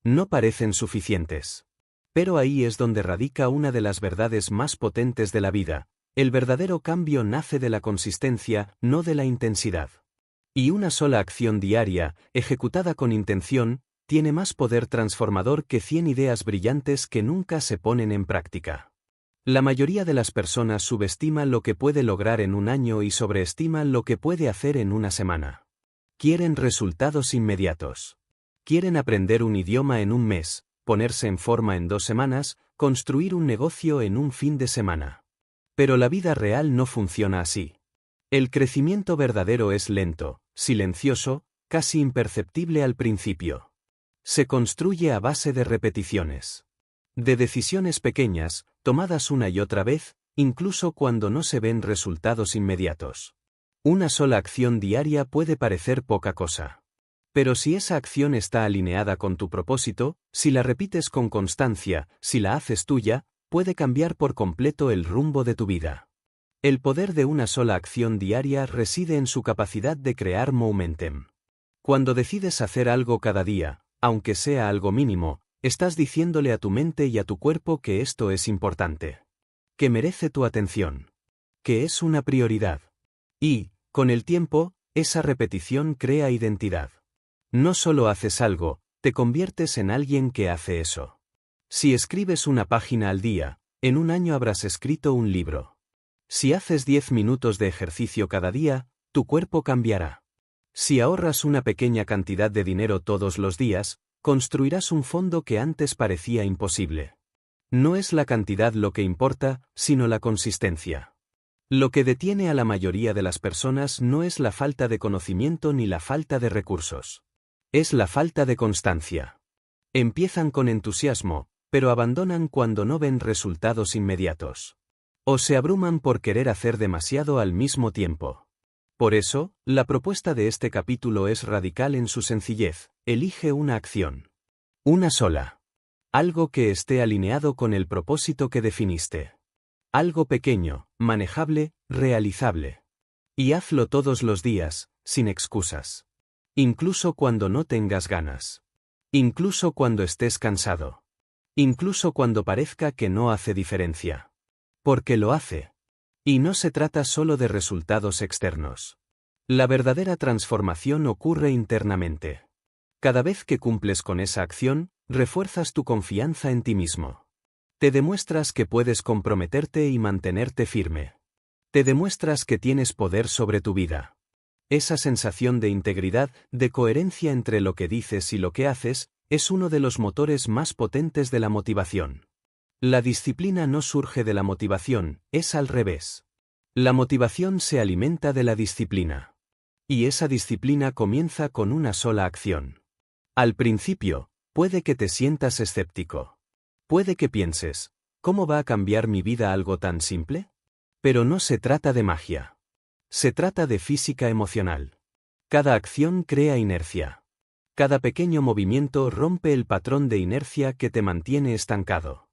Speaker 1: No parecen suficientes. Pero ahí es donde radica una de las verdades más potentes de la vida. El verdadero cambio nace de la consistencia, no de la intensidad. Y una sola acción diaria, ejecutada con intención, tiene más poder transformador que 100 ideas brillantes que nunca se ponen en práctica. La mayoría de las personas subestima lo que puede lograr en un año y sobreestima lo que puede hacer en una semana. Quieren resultados inmediatos. Quieren aprender un idioma en un mes, ponerse en forma en 2 semanas, construir un negocio en un fin de semana. Pero la vida real no funciona así. El crecimiento verdadero es lento, silencioso, casi imperceptible al principio. Se construye a base de repeticiones. De decisiones pequeñas, tomadas una y otra vez, incluso cuando no se ven resultados inmediatos. Una sola acción diaria puede parecer poca cosa. Pero si esa acción está alineada con tu propósito, si la repites con constancia, si la haces tuya, puede cambiar por completo el rumbo de tu vida. El poder de una sola acción diaria reside en su capacidad de crear momentum. Cuando decides hacer algo cada día, aunque sea algo mínimo, estás diciéndole a tu mente y a tu cuerpo que esto es importante. Que merece tu atención. Que es una prioridad. Y, con el tiempo, esa repetición crea identidad. No solo haces algo, te conviertes en alguien que hace eso. Si escribes una página al día, en un año habrás escrito un libro. Si haces 10 minutos de ejercicio cada día, tu cuerpo cambiará. Si ahorras una pequeña cantidad de dinero todos los días, construirás un fondo que antes parecía imposible. No es la cantidad lo que importa, sino la consistencia. Lo que detiene a la mayoría de las personas no es la falta de conocimiento ni la falta de recursos. Es la falta de constancia. Empiezan con entusiasmo, pero abandonan cuando no ven resultados inmediatos. O se abruman por querer hacer demasiado al mismo tiempo. Por eso, la propuesta de este capítulo es radical en su sencillez: elige una acción. Una sola. Algo que esté alineado con el propósito que definiste. Algo pequeño, manejable, realizable. Y hazlo todos los días, sin excusas. Incluso cuando no tengas ganas. Incluso cuando estés cansado. Incluso cuando parezca que no hace diferencia. Porque lo hace. Y no se trata solo de resultados externos. La verdadera transformación ocurre internamente. Cada vez que cumples con esa acción, refuerzas tu confianza en ti mismo. Te demuestras que puedes comprometerte y mantenerte firme. Te demuestras que tienes poder sobre tu vida. Esa sensación de integridad, de coherencia entre lo que dices y lo que haces, es uno de los motores más potentes de la motivación. La disciplina no surge de la motivación, es al revés. La motivación se alimenta de la disciplina. Y esa disciplina comienza con una sola acción. Al principio, puede que te sientas escéptico. Puede que pienses, ¿cómo va a cambiar mi vida algo tan simple? Pero no se trata de magia. Se trata de física emocional. Cada acción crea inercia. Cada pequeño movimiento rompe el patrón de inercia que te mantiene estancado.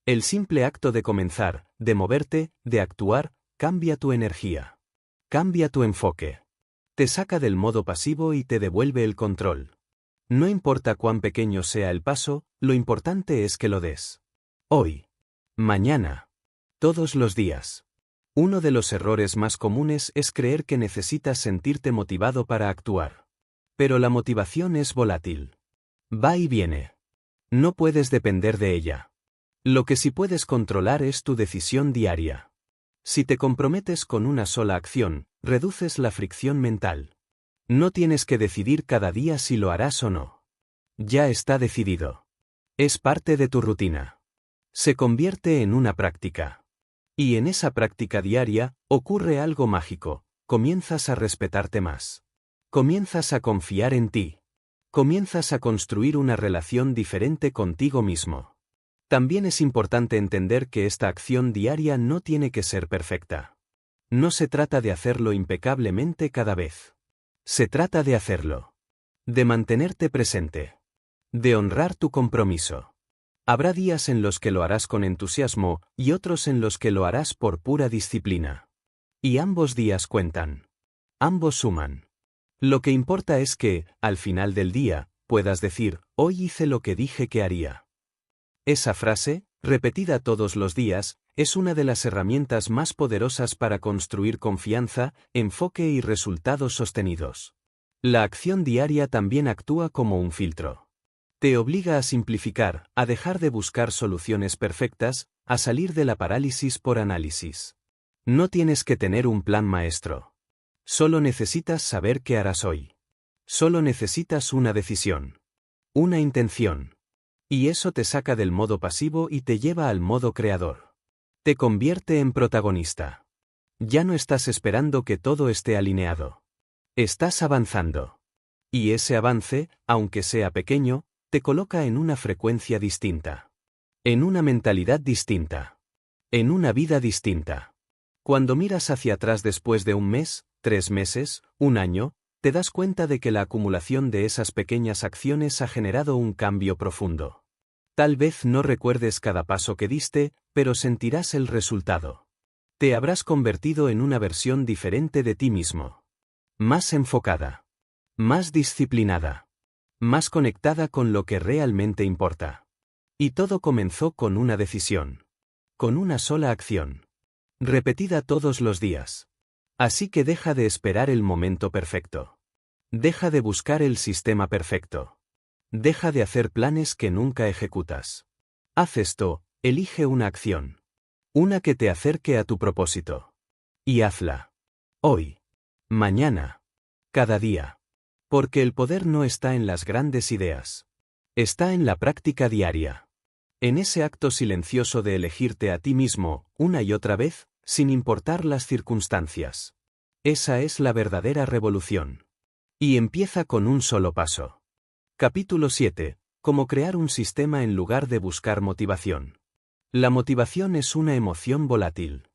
Speaker 1: El simple acto de comenzar, de moverte, de actuar, cambia tu energía. Cambia tu enfoque. Te saca del modo pasivo y te devuelve el control. No importa cuán pequeño sea el paso, lo importante es que lo des. Hoy. Mañana. Todos los días. Uno de los errores más comunes es creer que necesitas sentirte motivado para actuar. Pero la motivación es volátil. Va y viene. No puedes depender de ella. Lo que sí puedes controlar es tu decisión diaria. Si te comprometes con una sola acción, reduces la fricción mental. No tienes que decidir cada día si lo harás o no. Ya está decidido. Es parte de tu rutina. Se convierte en una práctica. Y en esa práctica diaria, ocurre algo mágico, comienzas a respetarte más. Comienzas a confiar en ti. Comienzas a construir una relación diferente contigo mismo. También es importante entender que esta acción diaria no tiene que ser perfecta. No se trata de hacerlo impecablemente cada vez. Se trata de hacerlo. De mantenerte presente. De honrar tu compromiso. Habrá días en los que lo harás con entusiasmo y otros en los que lo harás por pura disciplina. Y ambos días cuentan. Ambos suman. Lo que importa es que, al final del día, puedas decir, hoy hice lo que dije que haría. Esa frase, repetida todos los días, es una de las herramientas más poderosas para construir confianza, enfoque y resultados sostenidos. La acción diaria también actúa como un filtro. Te obliga a simplificar, a dejar de buscar soluciones perfectas, a salir de la parálisis por análisis. No tienes que tener un plan maestro. Solo necesitas saber qué harás hoy. Solo necesitas una decisión. Una intención. Y eso te saca del modo pasivo y te lleva al modo creador. Te convierte en protagonista. Ya no estás esperando que todo esté alineado. Estás avanzando. Y ese avance, aunque sea pequeño, te coloca en una frecuencia distinta. En una mentalidad distinta. En una vida distinta. Cuando miras hacia atrás después de un mes, 3 meses, un año, te das cuenta de que la acumulación de esas pequeñas acciones ha generado un cambio profundo. Tal vez no recuerdes cada paso que diste, pero sentirás el resultado. Te habrás convertido en una versión diferente de ti mismo. Más enfocada. Más disciplinada. Más conectada con lo que realmente importa. Y todo comenzó con una decisión. Con una sola acción. Repetida todos los días. Así que deja de esperar el momento perfecto. Deja de buscar el sistema perfecto. Deja de hacer planes que nunca ejecutas. Haz esto, elige una acción. Una que te acerque a tu propósito. Y hazla. Hoy. Mañana. Cada día. Porque el poder no está en las grandes ideas. Está en la práctica diaria. En ese acto silencioso de elegirte a ti mismo, una y otra vez, sin importar las circunstancias. Esa es la verdadera revolución. Y empieza con un solo paso. Capítulo 7. Cómo crear un sistema en lugar de buscar motivación. La motivación es una emoción volátil.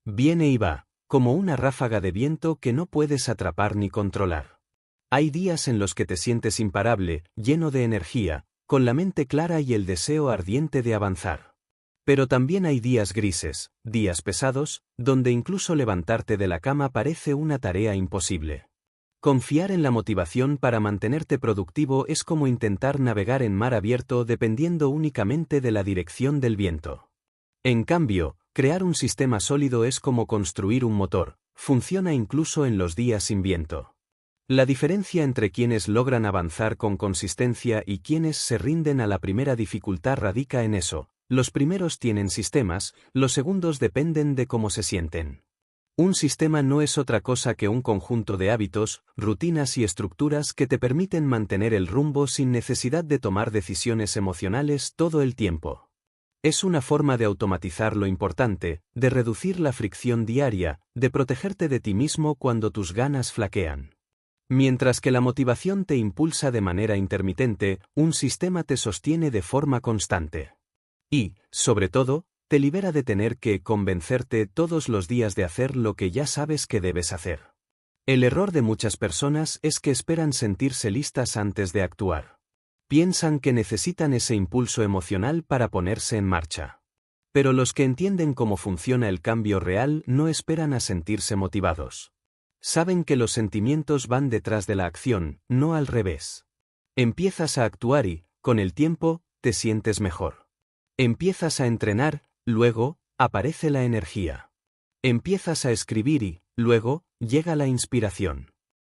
Speaker 1: Viene y va, como una ráfaga de viento que no puedes atrapar ni controlar. Hay días en los que te sientes imparable, lleno de energía, con la mente clara y el deseo ardiente de avanzar. Pero también hay días grises, días pesados, donde incluso levantarte de la cama parece una tarea imposible. Confiar en la motivación para mantenerte productivo es como intentar navegar en mar abierto dependiendo únicamente de la dirección del viento. En cambio, crear un sistema sólido es como construir un motor, funciona incluso en los días sin viento. La diferencia entre quienes logran avanzar con consistencia y quienes se rinden a la primera dificultad radica en eso: los primeros tienen sistemas, los segundos dependen de cómo se sienten. Un sistema no es otra cosa que un conjunto de hábitos, rutinas y estructuras que te permiten mantener el rumbo sin necesidad de tomar decisiones emocionales todo el tiempo. Es una forma de automatizar lo importante, de reducir la fricción diaria, de protegerte de ti mismo cuando tus ganas flaquean. Mientras que la motivación te impulsa de manera intermitente, un sistema te sostiene de forma constante. Y, sobre todo, te libera de tener que convencerte todos los días de hacer lo que ya sabes que debes hacer. El error de muchas personas es que esperan sentirse listas antes de actuar. Piensan que necesitan ese impulso emocional para ponerse en marcha. Pero los que entienden cómo funciona el cambio real no esperan a sentirse motivados. Saben que los sentimientos van detrás de la acción, no al revés. Empiezas a actuar y, con el tiempo, te sientes mejor. Empiezas a entrenar, luego, aparece la energía. Empiezas a escribir y, luego, llega la inspiración.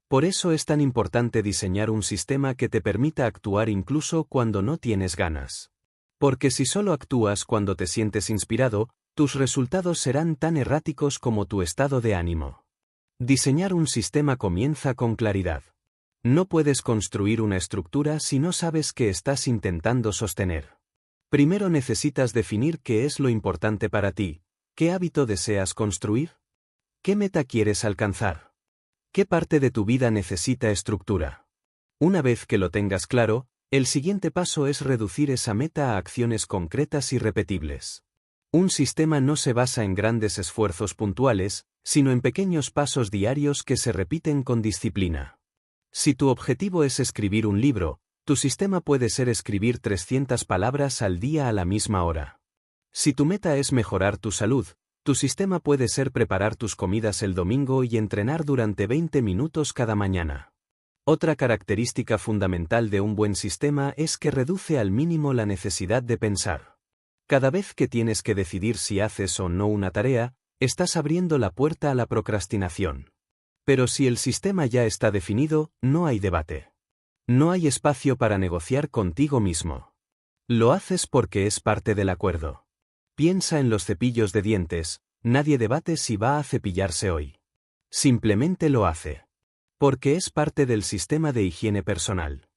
Speaker 1: Por eso es tan importante diseñar un sistema que te permita actuar incluso cuando no tienes ganas. Porque si solo actúas cuando te sientes inspirado, tus resultados serán tan erráticos como tu estado de ánimo. Diseñar un sistema comienza con claridad. No puedes construir una estructura si no sabes qué estás intentando sostener. Primero necesitas definir qué es lo importante para ti, qué hábito deseas construir, qué meta quieres alcanzar, qué parte de tu vida necesita estructura. Una vez que lo tengas claro, el siguiente paso es reducir esa meta a acciones concretas y repetibles. Un sistema no se basa en grandes esfuerzos puntuales, sino en pequeños pasos diarios que se repiten con disciplina. Si tu objetivo es escribir un libro, tu sistema puede ser escribir 300 palabras al día a la misma hora. Si tu meta es mejorar tu salud, tu sistema puede ser preparar tus comidas el domingo y entrenar durante 20 minutos cada mañana. Otra característica fundamental de un buen sistema es que reduce al mínimo la necesidad de pensar. Cada vez que tienes que decidir si haces o no una tarea, estás abriendo la puerta a la procrastinación. Pero si el sistema ya está definido, no hay debate. No hay espacio para negociar contigo mismo. Lo haces porque es parte del acuerdo. Piensa en los cepillos de dientes, nadie debate si va a cepillarse hoy. Simplemente lo hace. Porque es parte del sistema de higiene personal.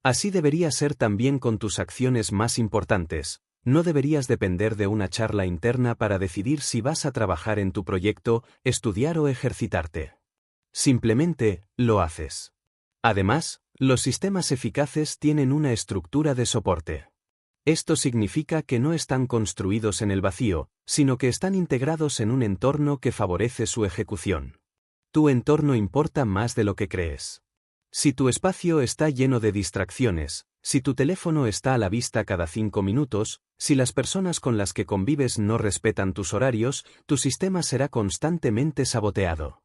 Speaker 1: Así debería ser también con tus acciones más importantes. No deberías depender de una charla interna para decidir si vas a trabajar en tu proyecto, estudiar o ejercitarte. Simplemente, lo haces. Además, los sistemas eficaces tienen una estructura de soporte. Esto significa que no están construidos en el vacío, sino que están integrados en un entorno que favorece su ejecución. Tu entorno importa más de lo que crees. Si tu espacio está lleno de distracciones, si tu teléfono está a la vista cada 5 minutos, si las personas con las que convives no respetan tus horarios, tu sistema será constantemente saboteado.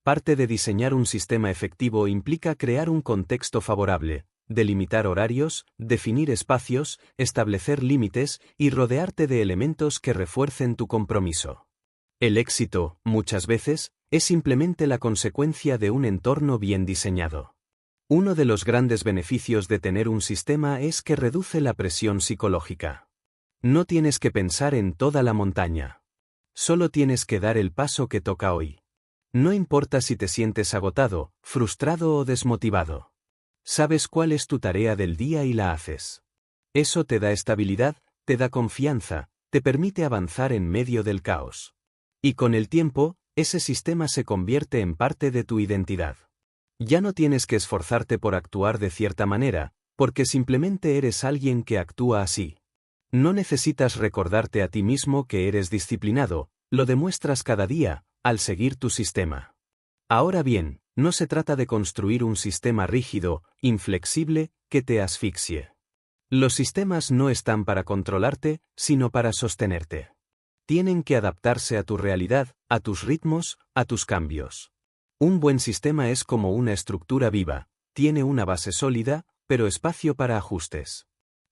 Speaker 1: Parte de diseñar un sistema efectivo implica crear un contexto favorable, delimitar horarios, definir espacios, establecer límites y rodearte de elementos que refuercen tu compromiso. El éxito, muchas veces, es simplemente la consecuencia de un entorno bien diseñado. Uno de los grandes beneficios de tener un sistema es que reduce la presión psicológica. No tienes que pensar en toda la montaña. Solo tienes que dar el paso que toca hoy. No importa si te sientes agotado, frustrado o desmotivado. Sabes cuál es tu tarea del día y la haces. Eso te da estabilidad, te da confianza, te permite avanzar en medio del caos. Y con el tiempo, ese sistema se convierte en parte de tu identidad. Ya no tienes que esforzarte por actuar de cierta manera, porque simplemente eres alguien que actúa así. No necesitas recordarte a ti mismo que eres disciplinado, lo demuestras cada día, al seguir tu sistema. Ahora bien, no se trata de construir un sistema rígido, inflexible, que te asfixie. Los sistemas no están para controlarte, sino para sostenerte. Tienen que adaptarse a tu realidad, a tus ritmos, a tus cambios. Un buen sistema es como una estructura viva, tiene una base sólida, pero espacio para ajustes.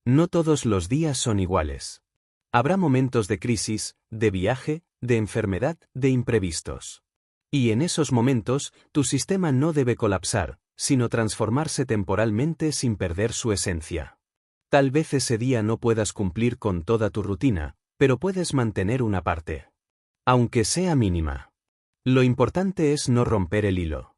Speaker 1: No todos los días son iguales. Habrá momentos de crisis, de viaje, de enfermedad, de imprevistos. Y en esos momentos, tu sistema no debe colapsar, sino transformarse temporalmente sin perder su esencia. Tal vez ese día no puedas cumplir con toda tu rutina, pero puedes mantener una parte. Aunque sea mínima. Lo importante es no romper el hilo.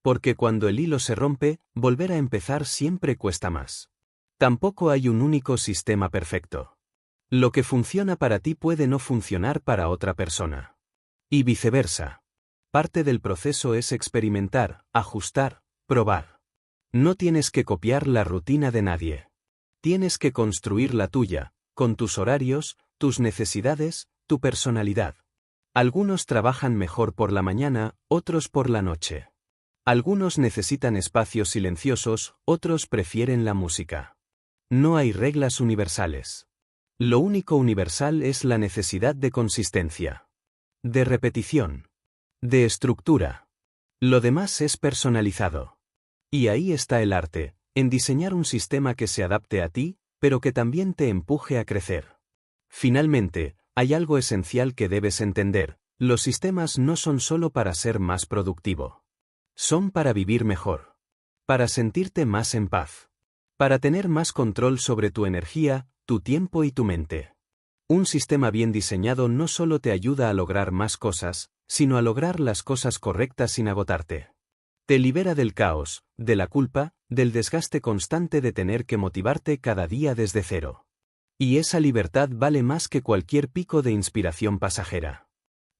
Speaker 1: Porque cuando el hilo se rompe, volver a empezar siempre cuesta más. Tampoco hay un único sistema perfecto. Lo que funciona para ti puede no funcionar para otra persona. Y viceversa. Parte del proceso es experimentar, ajustar, probar. No tienes que copiar la rutina de nadie. Tienes que construir la tuya, con tus horarios, tus necesidades, tu personalidad. Algunos trabajan mejor por la mañana, otros por la noche. Algunos necesitan espacios silenciosos, otros prefieren la música. No hay reglas universales. Lo único universal es la necesidad de consistencia. De repetición. De estructura. Lo demás es personalizado. Y ahí está el arte, en diseñar un sistema que se adapte a ti, pero que también te empuje a crecer. Finalmente, hay algo esencial que debes entender: los sistemas no son solo para ser más productivo. Son para vivir mejor. Para sentirte más en paz. Para tener más control sobre tu energía, tu tiempo y tu mente. Un sistema bien diseñado no solo te ayuda a lograr más cosas, sino a lograr las cosas correctas sin agotarte. Te libera del caos, de la culpa, del desgaste constante de tener que motivarte cada día desde cero. Y esa libertad vale más que cualquier pico de inspiración pasajera.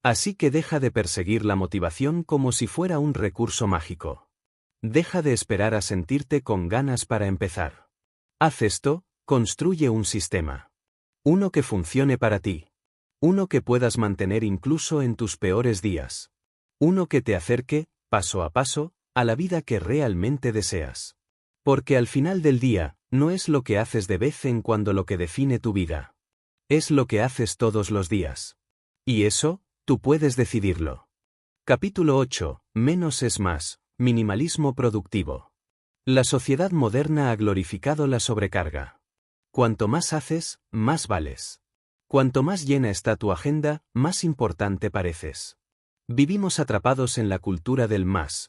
Speaker 1: Así que deja de perseguir la motivación como si fuera un recurso mágico. Deja de esperar a sentirte con ganas para empezar. Haz esto, construye un sistema. Uno que funcione para ti. Uno que puedas mantener incluso en tus peores días. Uno que te acerque, paso a paso, a la vida que realmente deseas. Porque al final del día, no es lo que haces de vez en cuando lo que define tu vida. Es lo que haces todos los días. Y eso, tú puedes decidirlo. Capítulo 8. Menos es más. Minimalismo productivo. La sociedad moderna ha glorificado la sobrecarga. Cuanto más haces, más vales. Cuanto más llena está tu agenda, más importante pareces. Vivimos atrapados en la cultura del más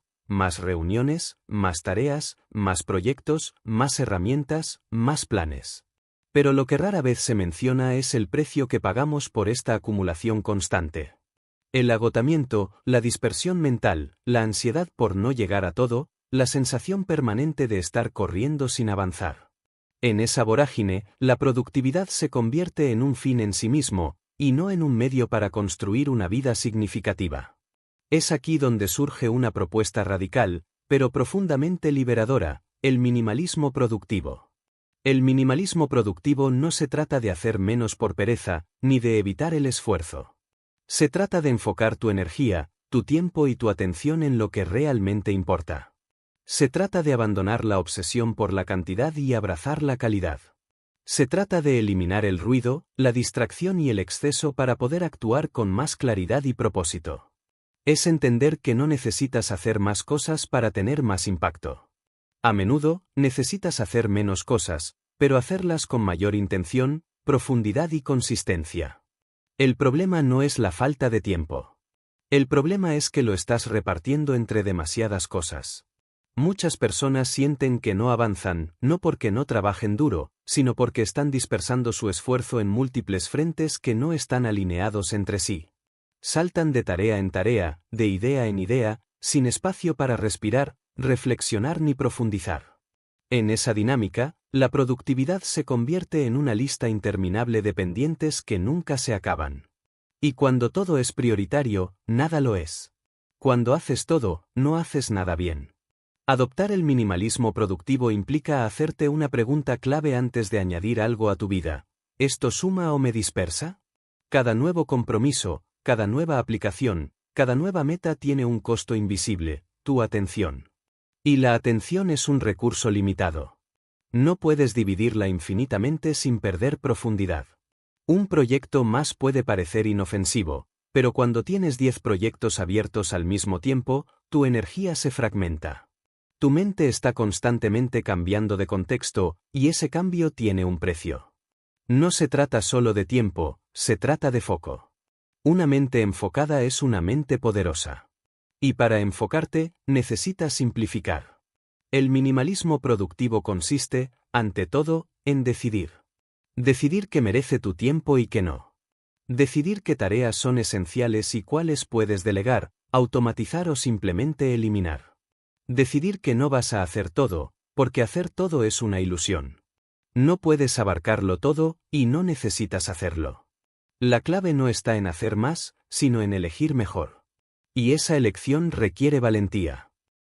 Speaker 1: reuniones, más tareas, más proyectos, más herramientas, más planes. Pero lo que rara vez se menciona es el precio que pagamos por esta acumulación constante. El agotamiento, la dispersión mental, la ansiedad por no llegar a todo, la sensación permanente de estar corriendo sin avanzar. En esa vorágine, la productividad se convierte en un fin en sí mismo, y no en un medio para construir una vida significativa. Es aquí donde surge una propuesta radical, pero profundamente liberadora: el minimalismo productivo. El minimalismo productivo no se trata de hacer menos por pereza, ni de evitar el esfuerzo. Se trata de enfocar tu energía, tu tiempo y tu atención en lo que realmente importa. Se trata de abandonar la obsesión por la cantidad y abrazar la calidad. Se trata de eliminar el ruido, la distracción y el exceso para poder actuar con más claridad y propósito. Es entender que no necesitas hacer más cosas para tener más impacto. A menudo, necesitas hacer menos cosas, pero hacerlas con mayor intención, profundidad y consistencia. El problema no es la falta de tiempo. El problema es que lo estás repartiendo entre demasiadas cosas. Muchas personas sienten que no avanzan, no porque no trabajen duro, sino porque están dispersando su esfuerzo en múltiples frentes que no están alineados entre sí. Saltan de tarea en tarea, de idea en idea, sin espacio para respirar, reflexionar ni profundizar. En esa dinámica, la productividad se convierte en una lista interminable de pendientes que nunca se acaban. Y cuando todo es prioritario, nada lo es. Cuando haces todo, no haces nada bien. Adoptar el minimalismo productivo implica hacerte una pregunta clave antes de añadir algo a tu vida: ¿esto suma o me dispersa? Cada nuevo compromiso, cada nueva aplicación, cada nueva meta tiene un costo invisible: tu atención. Y la atención es un recurso limitado. No puedes dividirla infinitamente sin perder profundidad. Un proyecto más puede parecer inofensivo, Pero cuando tienes 10 proyectos abiertos al mismo tiempo, tu energía se fragmenta. Tu mente está constantemente cambiando de contexto, y ese cambio tiene un precio. No se trata solo de tiempo, se trata de foco. Una mente enfocada es una mente poderosa. Y para enfocarte, necesitas simplificar. El minimalismo productivo consiste, ante todo, en decidir. Decidir qué merece tu tiempo y qué no. Decidir qué tareas son esenciales y cuáles puedes delegar, automatizar o simplemente eliminar. Decidir que no vas a hacer todo, porque hacer todo es una ilusión. No puedes abarcarlo todo, y no necesitas hacerlo. La clave no está en hacer más, sino en elegir mejor. Y esa elección requiere valentía.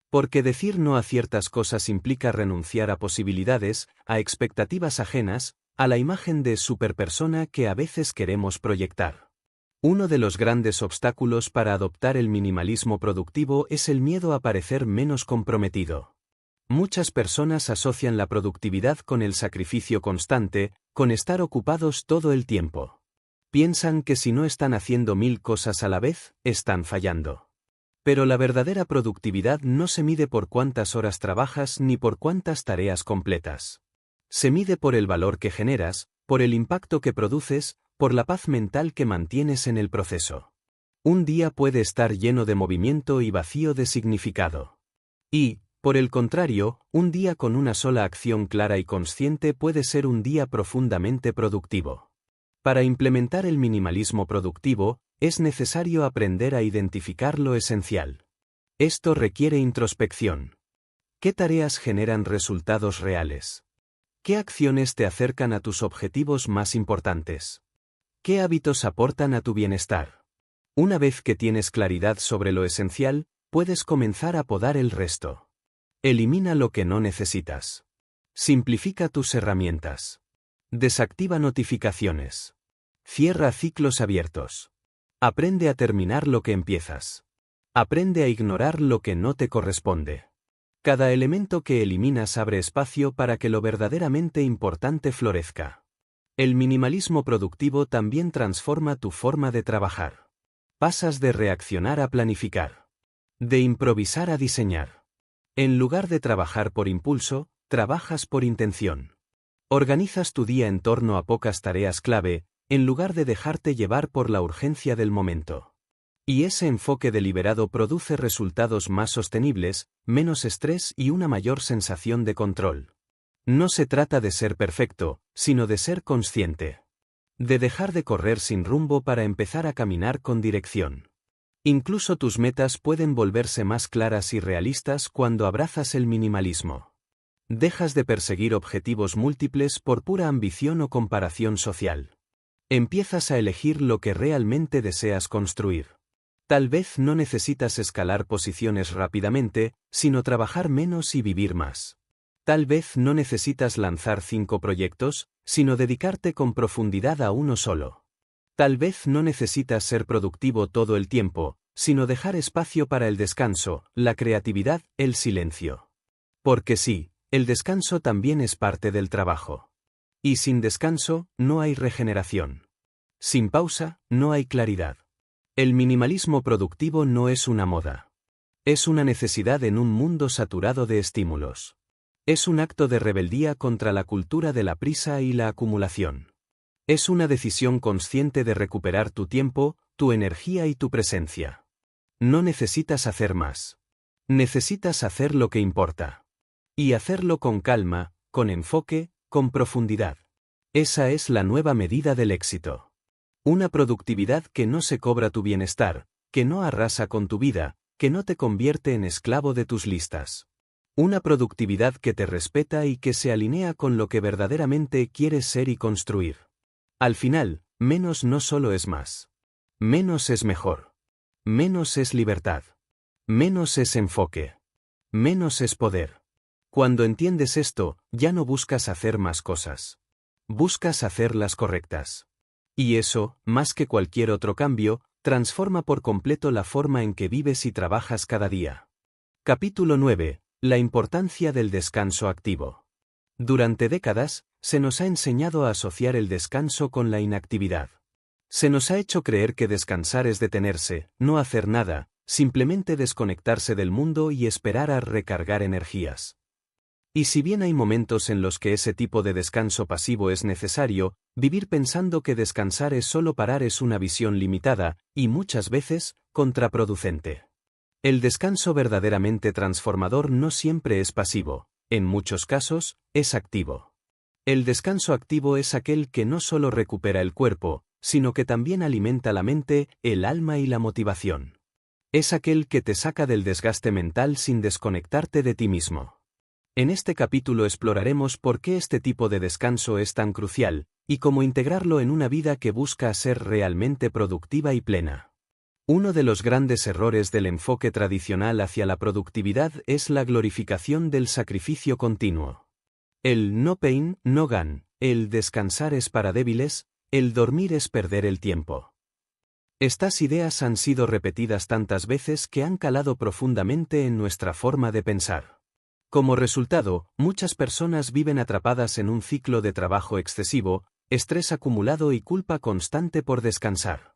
Speaker 1: Porque decir no a ciertas cosas implica renunciar a posibilidades, a expectativas ajenas, a la imagen de superpersona que a veces queremos proyectar. Uno de los grandes obstáculos para adoptar el minimalismo productivo es el miedo a parecer menos comprometido. Muchas personas asocian la productividad con el sacrificio constante, con estar ocupados todo el tiempo. Piensan que si no están haciendo 1000 cosas a la vez, están fallando. Pero la verdadera productividad no se mide por cuántas horas trabajas ni por cuántas tareas completas. Se mide por el valor que generas, por el impacto que produces, por la paz mental que mantienes en el proceso. Un día puede estar lleno de movimiento y vacío de significado. Y, por el contrario, un día con una sola acción clara y consciente puede ser un día profundamente productivo. Para implementar el minimalismo productivo, es necesario aprender a identificar lo esencial. Esto requiere introspección. ¿Qué tareas generan resultados reales? ¿Qué acciones te acercan a tus objetivos más importantes? ¿Qué hábitos aportan a tu bienestar? Una vez que tienes claridad sobre lo esencial, puedes comenzar a podar el resto. Elimina lo que no necesitas. Simplifica tus herramientas. Desactiva notificaciones. Cierra ciclos abiertos. Aprende a terminar lo que empiezas. Aprende a ignorar lo que no te corresponde. Cada elemento que eliminas abre espacio para que lo verdaderamente importante florezca. El minimalismo productivo también transforma tu forma de trabajar. Pasas de reaccionar a planificar. De improvisar a diseñar. En lugar de trabajar por impulso, trabajas por intención. Organizas tu día en torno a pocas tareas clave, en lugar de dejarte llevar por la urgencia del momento. Y ese enfoque deliberado produce resultados más sostenibles, menos estrés y una mayor sensación de control. No se trata de ser perfecto, sino de ser consciente. De dejar de correr sin rumbo para empezar a caminar con dirección. Incluso tus metas pueden volverse más claras y realistas cuando abrazas el minimalismo. Dejas de perseguir objetivos múltiples por pura ambición o comparación social. Empiezas a elegir lo que realmente deseas construir. Tal vez no necesitas escalar posiciones rápidamente, sino trabajar menos y vivir más. Tal vez no necesitas lanzar 5 proyectos, sino dedicarte con profundidad a uno solo. Tal vez no necesitas ser productivo todo el tiempo, sino dejar espacio para el descanso, la creatividad, el silencio. Porque sí, el descanso también es parte del trabajo. Y sin descanso, no hay regeneración. Sin pausa, no hay claridad. El minimalismo productivo no es una moda. Es una necesidad en un mundo saturado de estímulos. Es un acto de rebeldía contra la cultura de la prisa y la acumulación. Es una decisión consciente de recuperar tu tiempo, tu energía y tu presencia. No necesitas hacer más. Necesitas hacer lo que importa. Y hacerlo con calma, con enfoque, con profundidad. Esa es la nueva medida del éxito. Una productividad que no se cobra tu bienestar, que no arrasa con tu vida, que no te convierte en esclavo de tus listas. Una productividad que te respeta y que se alinea con lo que verdaderamente quieres ser y construir. Al final, menos no solo es más. Menos es mejor. Menos es libertad. Menos es enfoque. Menos es poder. Cuando entiendes esto, ya no buscas hacer más cosas. Buscas hacer las correctas. Y eso, más que cualquier otro cambio, transforma por completo la forma en que vives y trabajas cada día. Capítulo 9. La importancia del descanso activo. Durante décadas, se nos ha enseñado a asociar el descanso con la inactividad. Se nos ha hecho creer que descansar es detenerse, no hacer nada, simplemente desconectarse del mundo y esperar a recargar energías. Y si bien hay momentos en los que ese tipo de descanso pasivo es necesario, vivir pensando que descansar es solo parar es una visión limitada, y muchas veces, contraproducente. El descanso verdaderamente transformador no siempre es pasivo, en muchos casos, es activo. El descanso activo es aquel que no solo recupera el cuerpo, sino que también alimenta la mente, el alma y la motivación. Es aquel que te saca del desgaste mental sin desconectarte de ti mismo. En este capítulo exploraremos por qué este tipo de descanso es tan crucial, y cómo integrarlo en una vida que busca ser realmente productiva y plena. Uno de los grandes errores del enfoque tradicional hacia la productividad es la glorificación del sacrificio continuo. El no pain, no gain, el descansar es para débiles, el dormir es perder el tiempo. Estas ideas han sido repetidas tantas veces que han calado profundamente en nuestra forma de pensar. Como resultado, muchas personas viven atrapadas en un ciclo de trabajo excesivo, estrés acumulado y culpa constante por descansar.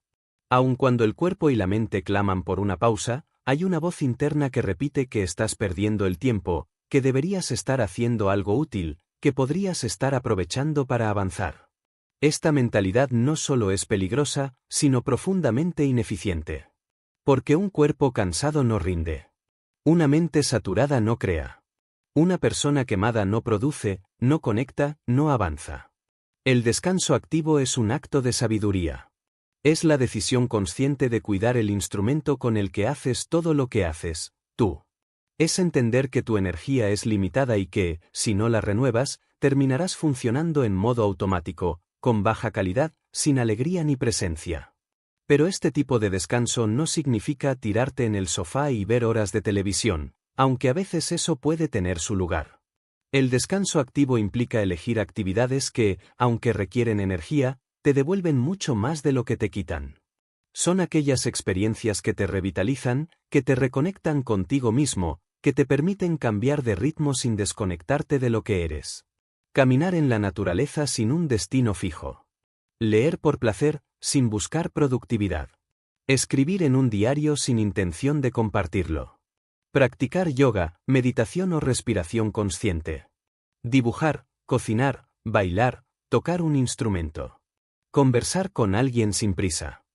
Speaker 1: Aun cuando el cuerpo y la mente claman por una pausa, hay una voz interna que repite que estás perdiendo el tiempo, que deberías estar haciendo algo útil, que podrías estar aprovechando para avanzar. Esta mentalidad no solo es peligrosa, sino profundamente ineficiente. Porque un cuerpo cansado no rinde. Una mente saturada no crea. Una persona quemada no produce, no conecta, no avanza. El descanso activo es un acto de sabiduría. Es la decisión consciente de cuidar el instrumento con el que haces todo lo que haces, tú. Es entender que tu energía es limitada y que, si no la renuevas, terminarás funcionando en modo automático, con baja calidad, sin alegría ni presencia. Pero este tipo de descanso no significa tirarte en el sofá y ver horas de televisión, aunque a veces eso puede tener su lugar. El descanso activo implica elegir actividades que, aunque requieren energía, te devuelven mucho más de lo que te quitan. Son aquellas experiencias que te revitalizan, que te reconectan contigo mismo, que te permiten cambiar de ritmo sin desconectarte de lo que eres. Caminar en la naturaleza sin un destino fijo. Leer por placer, sin buscar productividad. Escribir en un diario sin intención de compartirlo. Practicar yoga, meditación o respiración consciente. Dibujar, cocinar, bailar, tocar un instrumento. Conversar con alguien sin prisa.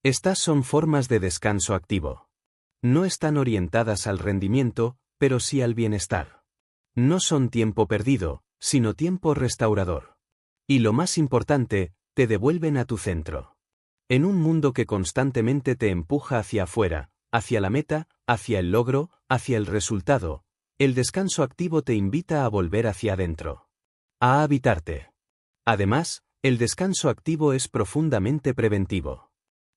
Speaker 1: Estas son formas de descanso activo. No están orientadas al rendimiento, pero sí al bienestar. No son tiempo perdido, sino tiempo restaurador. Y lo más importante, te devuelven a tu centro. En un mundo que constantemente te empuja hacia afuera, hacia la meta, hacia el logro, hacia el resultado, el descanso activo te invita a volver hacia adentro. A habitarte. Además, el descanso activo es profundamente preventivo.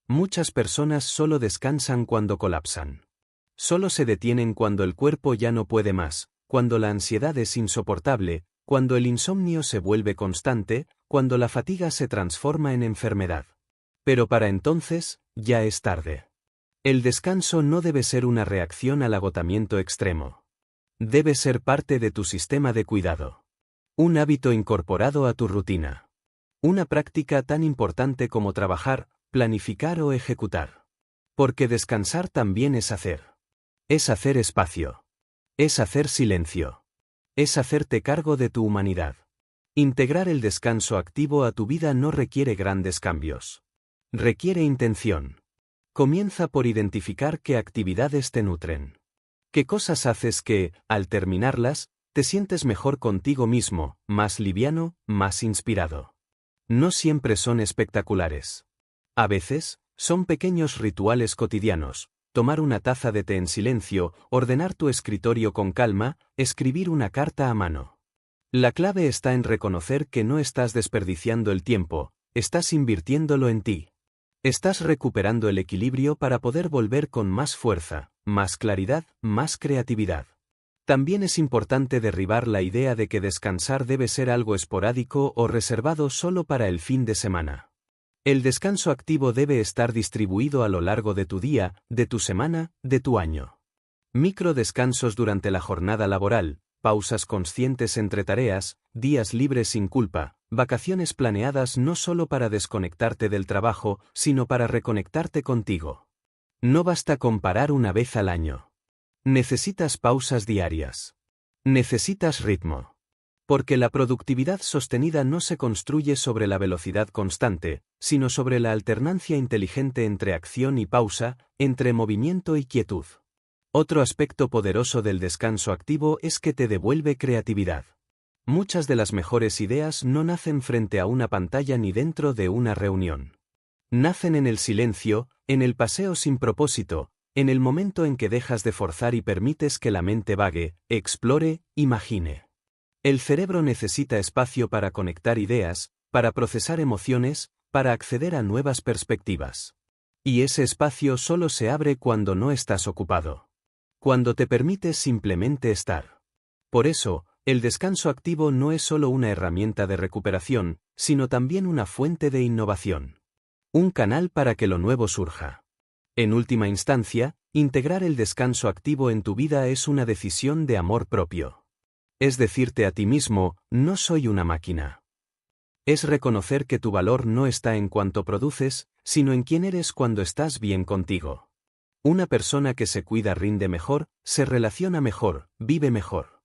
Speaker 1: Muchas personas solo descansan cuando colapsan. Solo se detienen cuando el cuerpo ya no puede más, cuando la ansiedad es insoportable, cuando el insomnio se vuelve constante, cuando la fatiga se transforma en enfermedad. Pero para entonces, ya es tarde. El descanso no debe ser una reacción al agotamiento extremo. Debe ser parte de tu sistema de cuidado. Un hábito incorporado a tu rutina. Una práctica tan importante como trabajar, planificar o ejecutar. Porque descansar también es hacer. Es hacer espacio. Es hacer silencio. Es hacerte cargo de tu humanidad. Integrar el descanso activo a tu vida no requiere grandes cambios. Requiere intención. Comienza por identificar qué actividades te nutren. ¿Qué cosas haces que, al terminarlas, te sientes mejor contigo mismo, más liviano, más inspirado? No siempre son espectaculares. A veces, son pequeños rituales cotidianos: tomar una taza de té en silencio, ordenar tu escritorio con calma, escribir una carta a mano. La clave está en reconocer que no estás desperdiciando el tiempo, estás invirtiéndolo en ti. Estás recuperando el equilibrio para poder volver con más fuerza, más claridad, más creatividad. También es importante derribar la idea de que descansar debe ser algo esporádico o reservado solo para el fin de semana. El descanso activo debe estar distribuido a lo largo de tu día, de tu semana, de tu año. Micro descansos durante la jornada laboral, pausas conscientes entre tareas, días libres sin culpa, vacaciones planeadas no solo para desconectarte del trabajo, sino para reconectarte contigo. No basta con parar una vez al año. Necesitas pausas diarias. Necesitas ritmo. Porque la productividad sostenida no se construye sobre la velocidad constante, sino sobre la alternancia inteligente entre acción y pausa, entre movimiento y quietud. Otro aspecto poderoso del descanso activo es que te devuelve creatividad. Muchas de las mejores ideas no nacen frente a una pantalla ni dentro de una reunión. Nacen en el silencio, en el paseo sin propósito, en el momento en que dejas de forzar y permites que la mente vague, explore, imagine. El cerebro necesita espacio para conectar ideas, para procesar emociones, para acceder a nuevas perspectivas. Y ese espacio solo se abre cuando no estás ocupado. Cuando te permites simplemente estar. Por eso, el descanso activo no es solo una herramienta de recuperación, sino también una fuente de innovación. Un canal para que lo nuevo surja. En última instancia, integrar el descanso activo en tu vida es una decisión de amor propio. Es decirte a ti mismo, no soy una máquina. Es reconocer que tu valor no está en cuánto produces, sino en quién eres cuando estás bien contigo. Una persona que se cuida rinde mejor, se relaciona mejor, vive mejor.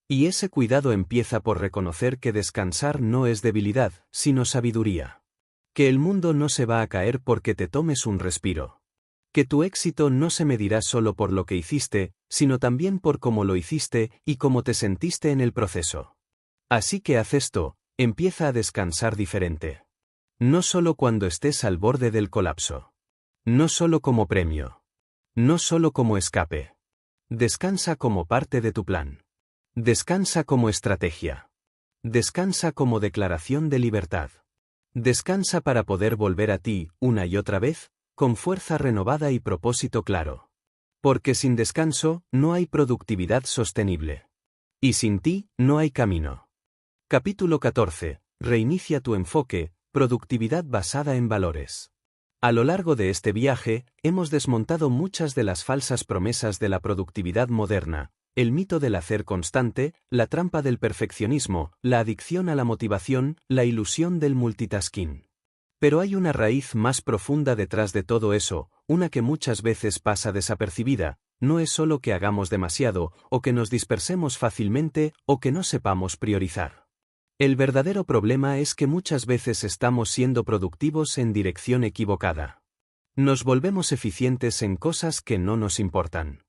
Speaker 1: Y ese cuidado empieza por reconocer que descansar no es debilidad, sino sabiduría. Que el mundo no se va a caer porque te tomes un respiro. Que tu éxito no se medirá solo por lo que hiciste, sino también por cómo lo hiciste y cómo te sentiste en el proceso. Así que haz esto, empieza a descansar diferente. No solo cuando estés al borde del colapso. No solo como premio. No solo como escape. Descansa como parte de tu plan. Descansa como estrategia. Descansa como declaración de libertad. Descansa para poder volver a ti, una y otra vez, con fuerza renovada y propósito claro. Porque sin descanso, no hay productividad sostenible. Y sin ti, no hay camino. Capítulo 14. Reinicia tu enfoque, productividad basada en valores. A lo largo de este viaje, hemos desmontado muchas de las falsas promesas de la productividad moderna, el mito del hacer constante, la trampa del perfeccionismo, la adicción a la motivación, la ilusión del multitasking. Pero hay una raíz más profunda detrás de todo eso, una que muchas veces pasa desapercibida. No es solo que hagamos demasiado, o que nos dispersemos fácilmente, o que no sepamos priorizar. El verdadero problema es que muchas veces estamos siendo productivos en dirección equivocada. Nos volvemos eficientes en cosas que no nos importan.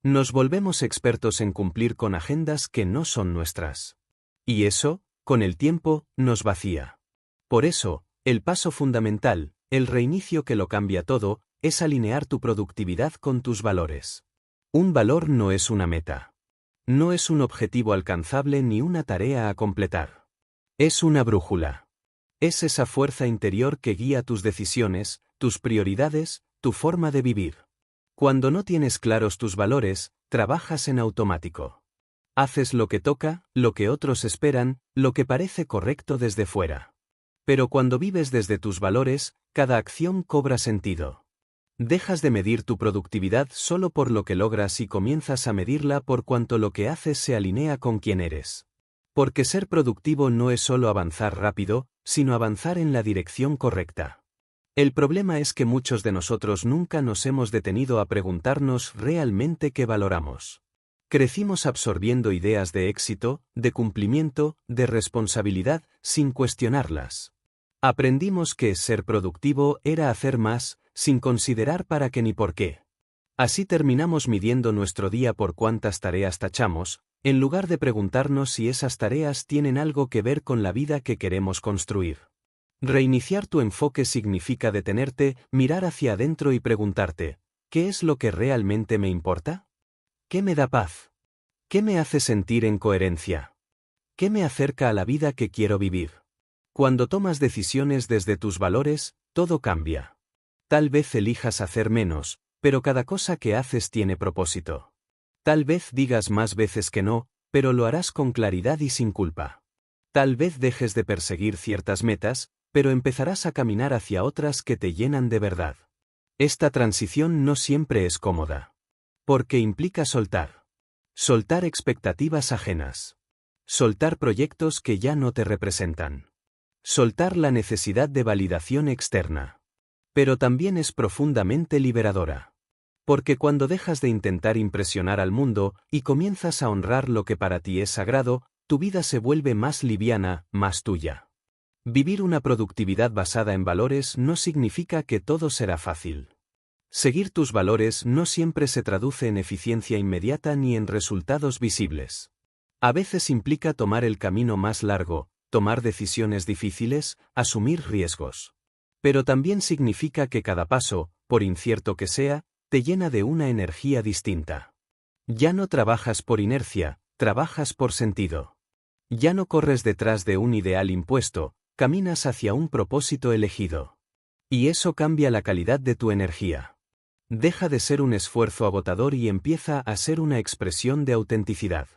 Speaker 1: Nos volvemos expertos en cumplir con agendas que no son nuestras. Y eso, con el tiempo, nos vacía. Por eso, el paso fundamental, el reinicio que lo cambia todo, es alinear tu productividad con tus valores. Un valor no es una meta. No es un objetivo alcanzable ni una tarea a completar. Es una brújula. Es esa fuerza interior que guía tus decisiones, tus prioridades, tu forma de vivir. Cuando no tienes claros tus valores, trabajas en automático. Haces lo que toca, lo que otros esperan, lo que parece correcto desde fuera. Pero cuando vives desde tus valores, cada acción cobra sentido. Dejas de medir tu productividad solo por lo que logras y comienzas a medirla por cuanto lo que haces se alinea con quién eres. Porque ser productivo no es solo avanzar rápido, sino avanzar en la dirección correcta. El problema es que muchos de nosotros nunca nos hemos detenido a preguntarnos realmente qué valoramos. Crecimos absorbiendo ideas de éxito, de cumplimiento, de responsabilidad, sin cuestionarlas. Aprendimos que ser productivo era hacer más, sin considerar para qué ni por qué. Así terminamos midiendo nuestro día por cuántas tareas tachamos, en lugar de preguntarnos si esas tareas tienen algo que ver con la vida que queremos construir. Reiniciar tu enfoque significa detenerte, mirar hacia adentro y preguntarte, ¿qué es lo que realmente me importa? ¿Qué me da paz? ¿Qué me hace sentir en coherencia? ¿Qué me acerca a la vida que quiero vivir? Cuando tomas decisiones desde tus valores, todo cambia. Tal vez elijas hacer menos, pero cada cosa que haces tiene propósito. Tal vez digas más veces que no, pero lo harás con claridad y sin culpa. Tal vez dejes de perseguir ciertas metas, pero empezarás a caminar hacia otras que te llenan de verdad. Esta transición no siempre es cómoda. Porque implica soltar. Soltar expectativas ajenas. Soltar proyectos que ya no te representan. Soltar la necesidad de validación externa. Pero también es profundamente liberadora. Porque cuando dejas de intentar impresionar al mundo y comienzas a honrar lo que para ti es sagrado, tu vida se vuelve más liviana, más tuya. Vivir una productividad basada en valores no significa que todo será fácil. Seguir tus valores no siempre se traduce en eficiencia inmediata ni en resultados visibles. A veces implica tomar el camino más largo, tomar decisiones difíciles, asumir riesgos. Pero también significa que cada paso, por incierto que sea, te llena de una energía distinta. Ya no trabajas por inercia, trabajas por sentido. Ya no corres detrás de un ideal impuesto, caminas hacia un propósito elegido. Y eso cambia la calidad de tu energía. Deja de ser un esfuerzo agotador y empieza a ser una expresión de autenticidad.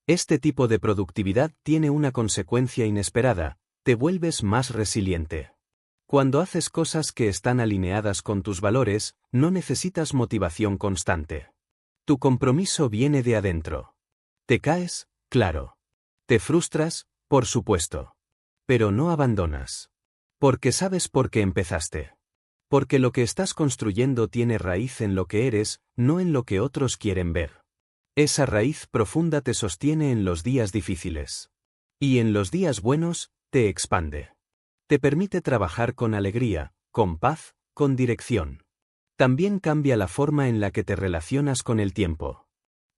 Speaker 1: Este tipo de productividad tiene una consecuencia inesperada: te vuelves más resiliente. Cuando haces cosas que están alineadas con tus valores, no necesitas motivación constante. Tu compromiso viene de adentro. ¿Te caes? Claro. ¿Te frustras? Por supuesto. Pero no abandonas. Porque sabes por qué empezaste. Porque lo que estás construyendo tiene raíz en lo que eres, no en lo que otros quieren ver. Esa raíz profunda te sostiene en los días difíciles. Y en los días buenos, te expande. Te permite trabajar con alegría, con paz, con dirección. También cambia la forma en la que te relacionas con el tiempo.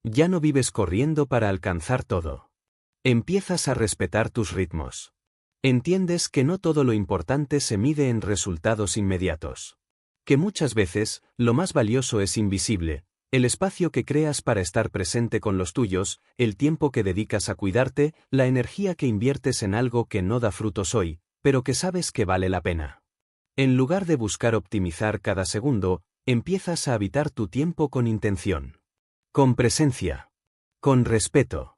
Speaker 1: Ya no vives corriendo para alcanzar todo. Empiezas a respetar tus ritmos. Entiendes que no todo lo importante se mide en resultados inmediatos. Que muchas veces, lo más valioso es invisible: el espacio que creas para estar presente con los tuyos, el tiempo que dedicas a cuidarte, la energía que inviertes en algo que no da frutos hoy, pero que sabes que vale la pena. En lugar de buscar optimizar cada segundo, empiezas a habitar tu tiempo con intención. Con presencia. Con respeto.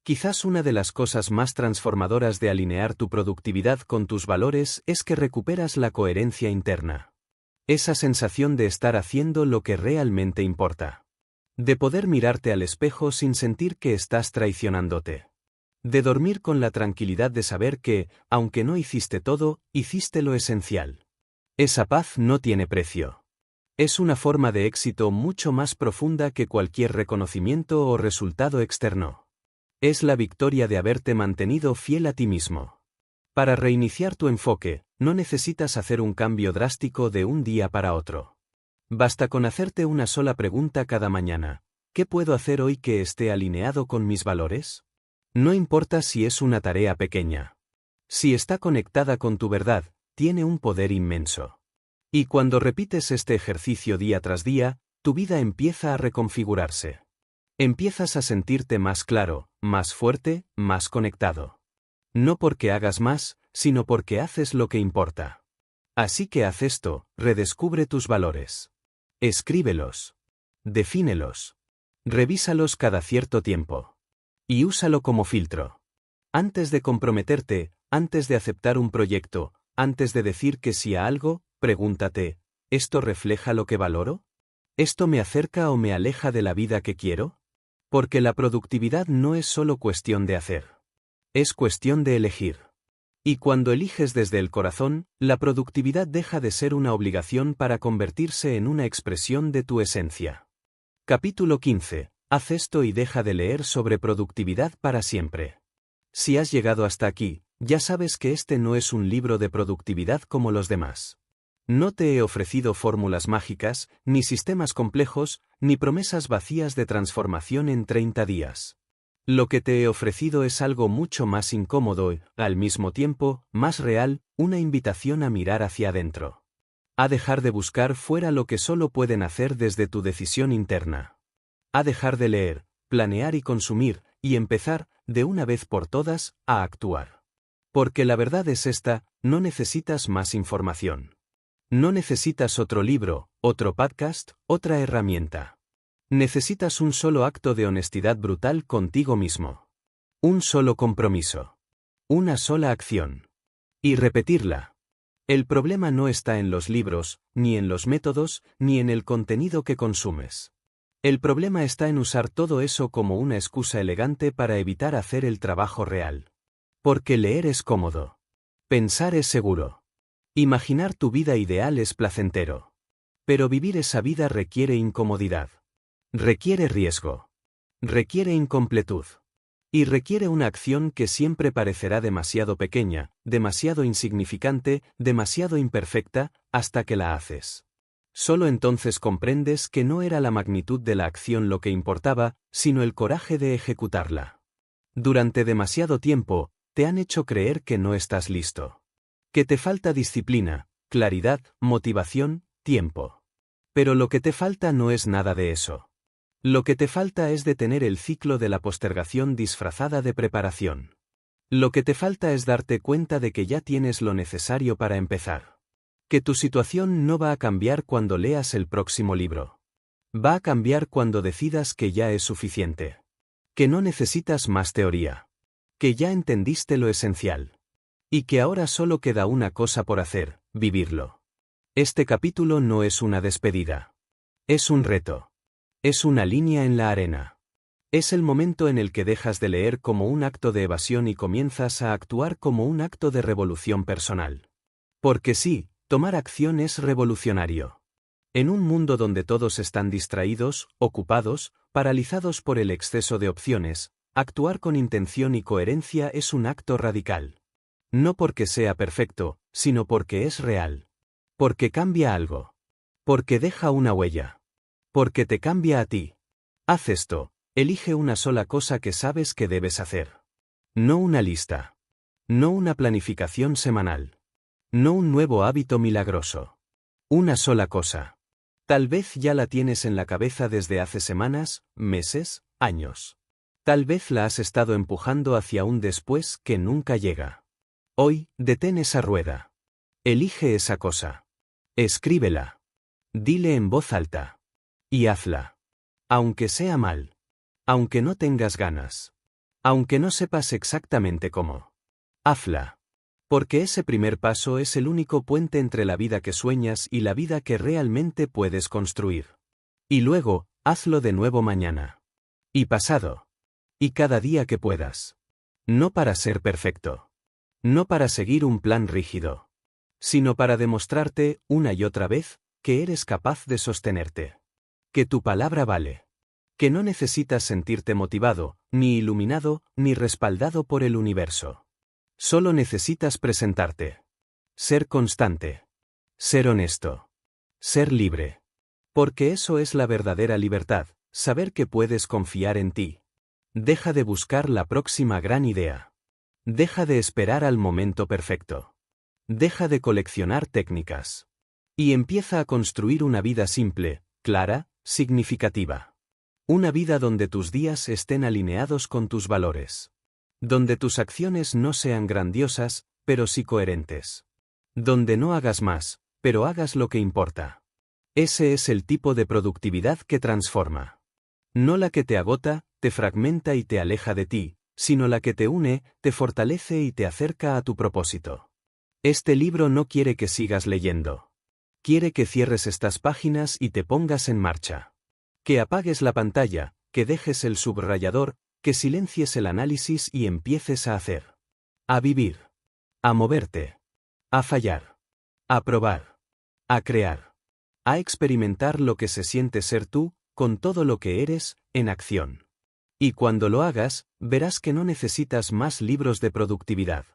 Speaker 1: Quizás una de las cosas más transformadoras de alinear tu productividad con tus valores es que recuperas la coherencia interna. Esa sensación de estar haciendo lo que realmente importa. De poder mirarte al espejo sin sentir que estás traicionándote. De dormir con la tranquilidad de saber que, aunque no hiciste todo, hiciste lo esencial. Esa paz no tiene precio. Es una forma de éxito mucho más profunda que cualquier reconocimiento o resultado externo. Es la victoria de haberte mantenido fiel a ti mismo. Para reiniciar tu enfoque, no necesitas hacer un cambio drástico de un día para otro. Basta con hacerte una sola pregunta cada mañana: ¿qué puedo hacer hoy que esté alineado con mis valores? No importa si es una tarea pequeña. Si está conectada con tu verdad, tiene un poder inmenso. Y cuando repites este ejercicio día tras día, tu vida empieza a reconfigurarse. Empiezas a sentirte más claro, más fuerte, más conectado. No porque hagas más, sino porque haces lo que importa. Así que haz esto: redescubre tus valores. Escríbelos. Defínelos. Revísalos cada cierto tiempo. Y úsalo como filtro. Antes de comprometerte, antes de aceptar un proyecto, antes de decir que sí a algo, pregúntate: ¿esto refleja lo que valoro? ¿Esto me acerca o me aleja de la vida que quiero? Porque la productividad no es solo cuestión de hacer. Es cuestión de elegir. Y cuando eliges desde el corazón, la productividad deja de ser una obligación para convertirse en una expresión de tu esencia. Capítulo 15. Haz esto y deja de leer sobre productividad para siempre. Si has llegado hasta aquí, ya sabes que este no es un libro de productividad como los demás. No te he ofrecido fórmulas mágicas, ni sistemas complejos, ni promesas vacías de transformación en 30 días. Lo que te he ofrecido es algo mucho más incómodo y, al mismo tiempo, más real: una invitación a mirar hacia adentro. A dejar de buscar fuera lo que solo pueden hacer desde tu decisión interna. A dejar de leer, planear y consumir, y empezar, de una vez por todas, a actuar. Porque la verdad es esta: no necesitas más información. No necesitas otro libro, otro podcast, otra herramienta. Necesitas un solo acto de honestidad brutal contigo mismo. Un solo compromiso. Una sola acción. Y repetirla. El problema no está en los libros, ni en los métodos, ni en el contenido que consumes. El problema está en usar todo eso como una excusa elegante para evitar hacer el trabajo real. Porque leer es cómodo. Pensar es seguro. Imaginar tu vida ideal es placentero. Pero vivir esa vida requiere incomodidad. Requiere riesgo. Requiere incompletud. Y requiere una acción que siempre parecerá demasiado pequeña, demasiado insignificante, demasiado imperfecta, hasta que la haces. Solo entonces comprendes que no era la magnitud de la acción lo que importaba, sino el coraje de ejecutarla. Durante demasiado tiempo, te han hecho creer que no estás listo. Que te falta disciplina, claridad, motivación, tiempo. Pero lo que te falta no es nada de eso. Lo que te falta es detener el ciclo de la postergación disfrazada de preparación. Lo que te falta es darte cuenta de que ya tienes lo necesario para empezar. Que tu situación no va a cambiar cuando leas el próximo libro. Va a cambiar cuando decidas que ya es suficiente. Que no necesitas más teoría. Que ya entendiste lo esencial. Y que ahora solo queda una cosa por hacer, vivirlo. Este capítulo no es una despedida. Es un reto. Es una línea en la arena. Es el momento en el que dejas de leer como un acto de evasión y comienzas a actuar como un acto de revolución personal. Porque sí, tomar acción es revolucionario. En un mundo donde todos están distraídos, ocupados, paralizados por el exceso de opciones, actuar con intención y coherencia es un acto radical. No porque sea perfecto, sino porque es real. Porque cambia algo. Porque deja una huella. Porque te cambia a ti. Haz esto, elige una sola cosa que sabes que debes hacer. No una lista. No una planificación semanal. No un nuevo hábito milagroso. Una sola cosa. Tal vez ya la tienes en la cabeza desde hace semanas, meses, años. Tal vez la has estado empujando hacia un después que nunca llega. Hoy, detén esa rueda. Elige esa cosa. Escríbela. Dile en voz alta. Y hazla. Aunque sea mal. Aunque no tengas ganas. Aunque no sepas exactamente cómo. Hazla. Porque ese primer paso es el único puente entre la vida que sueñas y la vida que realmente puedes construir. Y luego, hazlo de nuevo mañana. Y pasado. Y cada día que puedas. No para ser perfecto. No para seguir un plan rígido. Sino para demostrarte, una y otra vez, que eres capaz de sostenerte. Que tu palabra vale. Que no necesitas sentirte motivado, ni iluminado, ni respaldado por el universo. Solo necesitas presentarte. Ser constante. Ser honesto. Ser libre. Porque eso es la verdadera libertad, saber que puedes confiar en ti. Deja de buscar la próxima gran idea. Deja de esperar al momento perfecto. Deja de coleccionar técnicas. Y empieza a construir una vida simple, clara, significativa. Una vida donde tus días estén alineados con tus valores. Donde tus acciones no sean grandiosas, pero sí coherentes. Donde no hagas más, pero hagas lo que importa. Ese es el tipo de productividad que transforma. No la que te agota, te fragmenta y te aleja de ti, sino la que te une, te fortalece y te acerca a tu propósito. Este libro no quiere que sigas leyendo. Quiere que cierres estas páginas y te pongas en marcha. Que apagues la pantalla, que dejes el subrayador, que silencies el análisis y empieces a hacer. A vivir. A moverte. A fallar. A probar. A crear. A experimentar lo que se siente ser tú, con todo lo que eres, en acción. Y cuando lo hagas, verás que no necesitas más libros de productividad.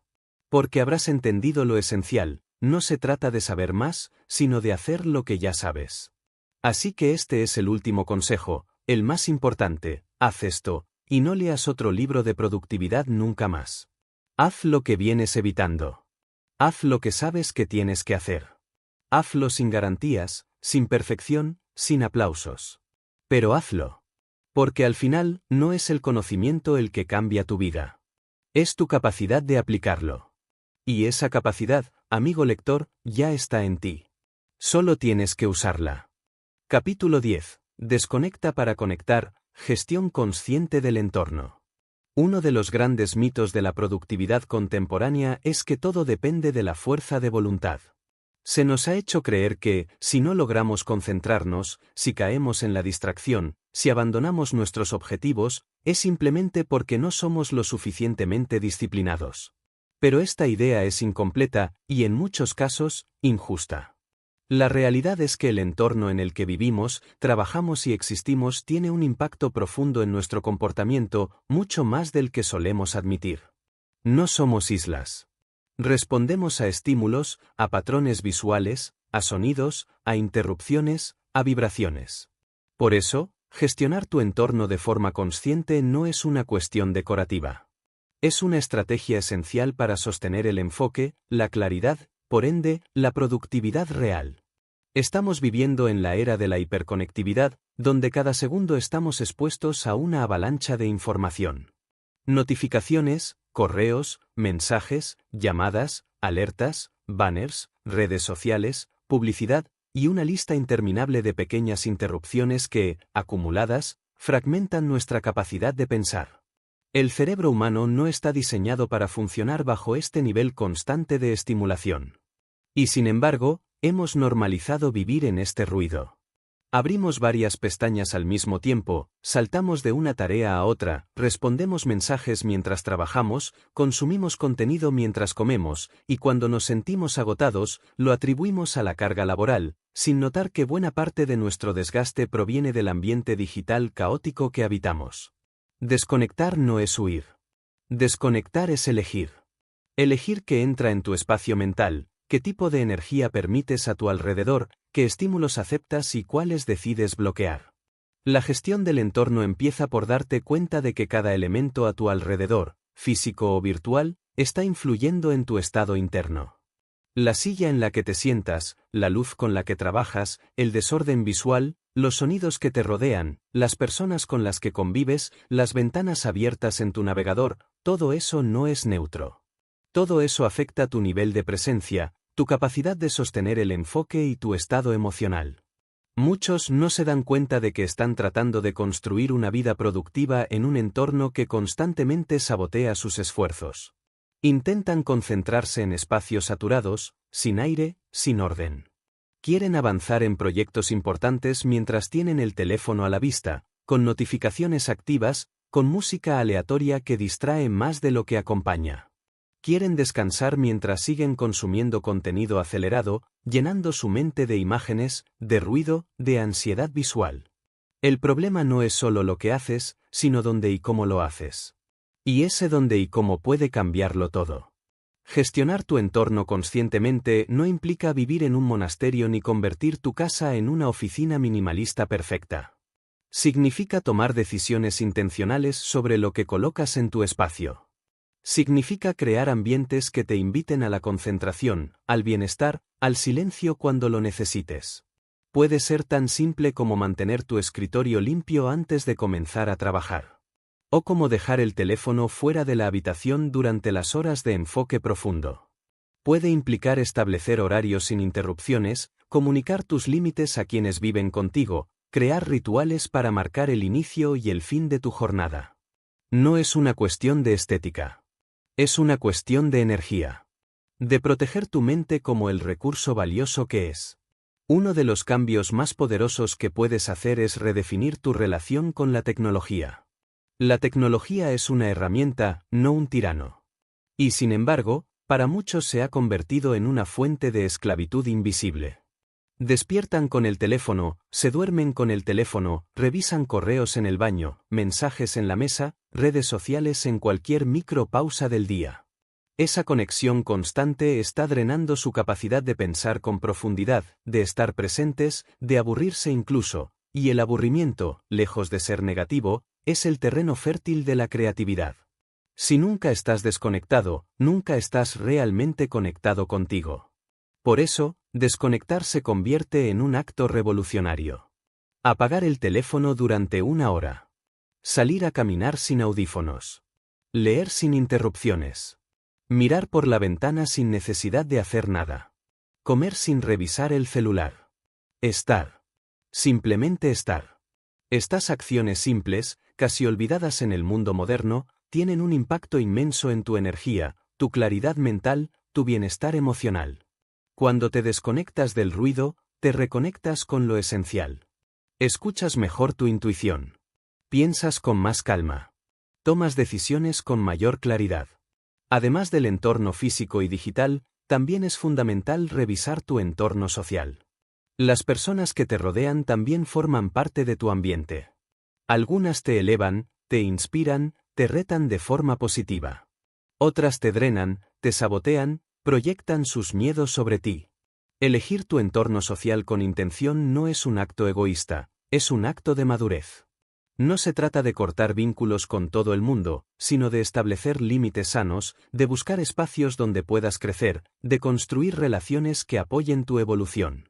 Speaker 1: Porque habrás entendido lo esencial, no se trata de saber más, sino de hacer lo que ya sabes. Así que este es el último consejo, el más importante: haz esto, y no leas otro libro de productividad nunca más. Haz lo que vienes evitando. Haz lo que sabes que tienes que hacer. Hazlo sin garantías, sin perfección, sin aplausos. Pero hazlo. Porque al final, no es el conocimiento el que cambia tu vida. Es tu capacidad de aplicarlo. Y esa capacidad, amigo lector, ya está en ti. Solo tienes que usarla. Capítulo 10. Desconecta para conectar, gestión consciente del entorno. Uno de los grandes mitos de la productividad contemporánea es que todo depende de la fuerza de voluntad. Se nos ha hecho creer que, si no logramos concentrarnos, si caemos en la distracción, Si abandonamos nuestros objetivos, es simplemente porque no somos lo suficientemente disciplinados. Pero esta idea es incompleta y, en muchos casos, injusta. La realidad es que el entorno en el que vivimos, trabajamos y existimos tiene un impacto profundo en nuestro comportamiento, mucho más del que solemos admitir. No somos islas. Respondemos a estímulos, a patrones visuales, a sonidos, a interrupciones, a vibraciones. Por eso, gestionar tu entorno de forma consciente no es una cuestión decorativa. Es una estrategia esencial para sostener el enfoque, la claridad, por ende, la productividad real. Estamos viviendo en la era de la hiperconectividad, donde cada segundo estamos expuestos a una avalancha de información. Notificaciones, correos, mensajes, llamadas, alertas, banners, redes sociales, publicidad, y una lista interminable de pequeñas interrupciones que, acumuladas, fragmentan nuestra capacidad de pensar. El cerebro humano no está diseñado para funcionar bajo este nivel constante de estimulación. Y sin embargo, hemos normalizado vivir en este ruido. Abrimos varias pestañas al mismo tiempo, saltamos de una tarea a otra, respondemos mensajes mientras trabajamos, consumimos contenido mientras comemos, y cuando nos sentimos agotados, lo atribuimos a la carga laboral, sin notar que buena parte de nuestro desgaste proviene del ambiente digital caótico que habitamos. Desconectar no es huir. Desconectar es elegir. Elegir qué entra en tu espacio mental, qué tipo de energía permites a tu alrededor, qué estímulos aceptas y cuáles decides bloquear. La gestión del entorno empieza por darte cuenta de que cada elemento a tu alrededor, físico o virtual, está influyendo en tu estado interno. La silla en la que te sientas, la luz con la que trabajas, el desorden visual, los sonidos que te rodean, las personas con las que convives, las ventanas abiertas en tu navegador, todo eso no es neutro. Todo eso afecta tu nivel de presencia, tu capacidad de sostener el enfoque y tu estado emocional. Muchos no se dan cuenta de que están tratando de construir una vida productiva en un entorno que constantemente sabotea sus esfuerzos. Intentan concentrarse en espacios saturados, sin aire, sin orden. Quieren avanzar en proyectos importantes mientras tienen el teléfono a la vista, con notificaciones activas, con música aleatoria que distrae más de lo que acompaña. Quieren descansar mientras siguen consumiendo contenido acelerado, llenando su mente de imágenes, de ruido, de ansiedad visual. El problema no es solo lo que haces, sino dónde y cómo lo haces. Y ese dónde y cómo puede cambiarlo todo. Gestionar tu entorno conscientemente no implica vivir en un monasterio ni convertir tu casa en una oficina minimalista perfecta. Significa tomar decisiones intencionales sobre lo que colocas en tu espacio. Significa crear ambientes que te inviten a la concentración, al bienestar, al silencio cuando lo necesites. Puede ser tan simple como mantener tu escritorio limpio antes de comenzar a trabajar. O como dejar el teléfono fuera de la habitación durante las horas de enfoque profundo. Puede implicar establecer horarios sin interrupciones, comunicar tus límites a quienes viven contigo, crear rituales para marcar el inicio y el fin de tu jornada. No es una cuestión de estética. Es una cuestión de energía. De proteger tu mente como el recurso valioso que es. Uno de los cambios más poderosos que puedes hacer es redefinir tu relación con la tecnología. La tecnología es una herramienta, no un tirano. Y sin embargo, para muchos se ha convertido en una fuente de esclavitud invisible. Despiertan con el teléfono, se duermen con el teléfono, revisan correos en el baño, mensajes en la mesa, redes sociales en cualquier micropausa del día. Esa conexión constante está drenando su capacidad de pensar con profundidad, de estar presentes, de aburrirse incluso, y el aburrimiento, lejos de ser negativo, es el terreno fértil de la creatividad. Si nunca estás desconectado, nunca estás realmente conectado contigo. Por eso, desconectar se convierte en un acto revolucionario. Apagar el teléfono durante una hora. Salir a caminar sin audífonos. Leer sin interrupciones. Mirar por la ventana sin necesidad de hacer nada. Comer sin revisar el celular. Estar. Simplemente estar. Estas acciones simples, casi olvidadas en el mundo moderno, tienen un impacto inmenso en tu energía, tu claridad mental, tu bienestar emocional. Cuando te desconectas del ruido, te reconectas con lo esencial. Escuchas mejor tu intuición. Piensas con más calma. Tomas decisiones con mayor claridad. Además del entorno físico y digital, también es fundamental revisar tu entorno social. Las personas que te rodean también forman parte de tu ambiente. Algunas te elevan, te inspiran, te retan de forma positiva. Otras te drenan, te sabotean, proyectan sus miedos sobre ti. Elegir tu entorno social con intención no es un acto egoísta, es un acto de madurez. No se trata de cortar vínculos con todo el mundo, sino de establecer límites sanos, de buscar espacios donde puedas crecer, de construir relaciones que apoyen tu evolución.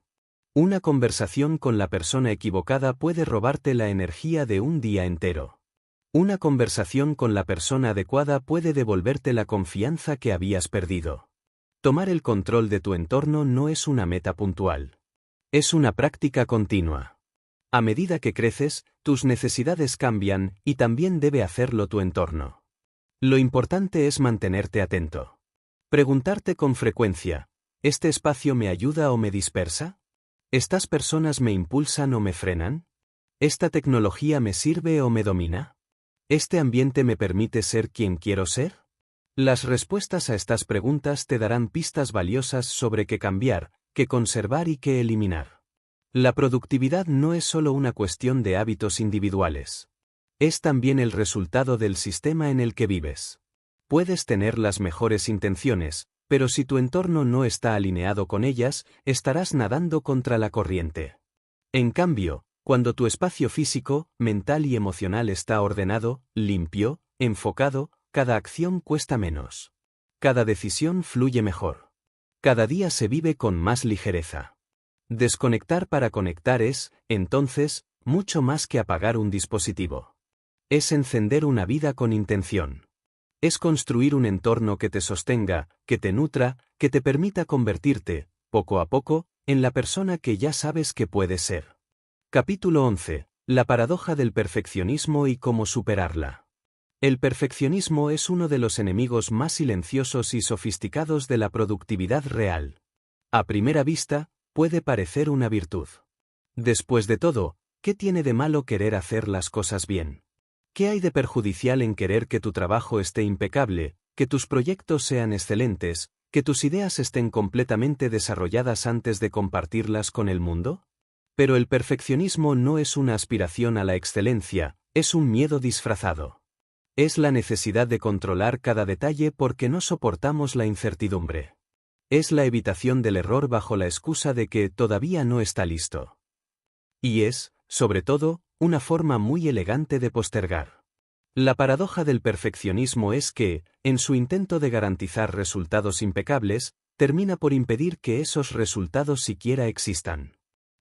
Speaker 1: Una conversación con la persona equivocada puede robarte la energía de un día entero. Una conversación con la persona adecuada puede devolverte la confianza que habías perdido. Tomar el control de tu entorno no es una meta puntual. Es una práctica continua. A medida que creces, tus necesidades cambian y también debe hacerlo tu entorno. Lo importante es mantenerte atento. Preguntarte con frecuencia, ¿este espacio me ayuda o me dispersa? ¿Estas personas me impulsan o me frenan? ¿Esta tecnología me sirve o me domina? ¿Este ambiente me permite ser quien quiero ser? Las respuestas a estas preguntas te darán pistas valiosas sobre qué cambiar, qué conservar y qué eliminar. La productividad no es solo una cuestión de hábitos individuales. Es también el resultado del sistema en el que vives. Puedes tener las mejores intenciones, pero si tu entorno no está alineado con ellas, estarás nadando contra la corriente. En cambio, cuando tu espacio físico, mental y emocional está ordenado, limpio, enfocado, cada acción cuesta menos. Cada decisión fluye mejor. Cada día se vive con más ligereza. Desconectar para conectar es, entonces, mucho más que apagar un dispositivo. Es encender una vida con intención. Es construir un entorno que te sostenga, que te nutra, que te permita convertirte, poco a poco, en la persona que ya sabes que puedes ser. Capítulo 11. La paradoja del perfeccionismo y cómo superarla. El perfeccionismo es uno de los enemigos más silenciosos y sofisticados de la productividad real. A primera vista, puede parecer una virtud. Después de todo, ¿qué tiene de malo querer hacer las cosas bien? ¿Qué hay de perjudicial en querer que tu trabajo esté impecable, que tus proyectos sean excelentes, que tus ideas estén completamente desarrolladas antes de compartirlas con el mundo? Pero el perfeccionismo no es una aspiración a la excelencia, es un miedo disfrazado. Es la necesidad de controlar cada detalle porque no soportamos la incertidumbre. Es la evitación del error bajo la excusa de que todavía no está listo. Y es, sobre todo, una forma muy elegante de postergar. La paradoja del perfeccionismo es que, en su intento de garantizar resultados impecables, termina por impedir que esos resultados siquiera existan.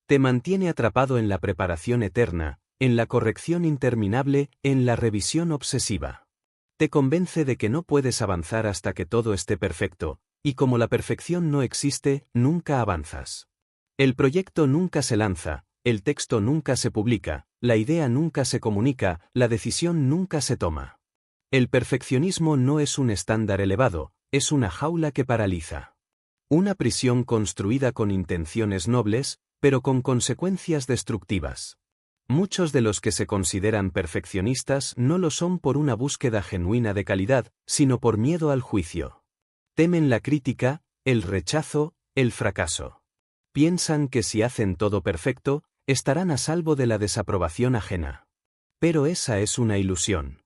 Speaker 1: Te mantiene atrapado en la preparación eterna, en la corrección interminable, en la revisión obsesiva. Te convence de que no puedes avanzar hasta que todo esté perfecto, y como la perfección no existe, nunca avanzas. El proyecto nunca se lanza, el texto nunca se publica, la idea nunca se comunica, la decisión nunca se toma. El perfeccionismo no es un estándar elevado, es una jaula que paraliza. Una prisión construida con intenciones nobles, pero con consecuencias destructivas. Muchos de los que se consideran perfeccionistas no lo son por una búsqueda genuina de calidad, sino por miedo al juicio. Temen la crítica, el rechazo, el fracaso. Piensan que si hacen todo perfecto, estarán a salvo de la desaprobación ajena. Pero esa es una ilusión.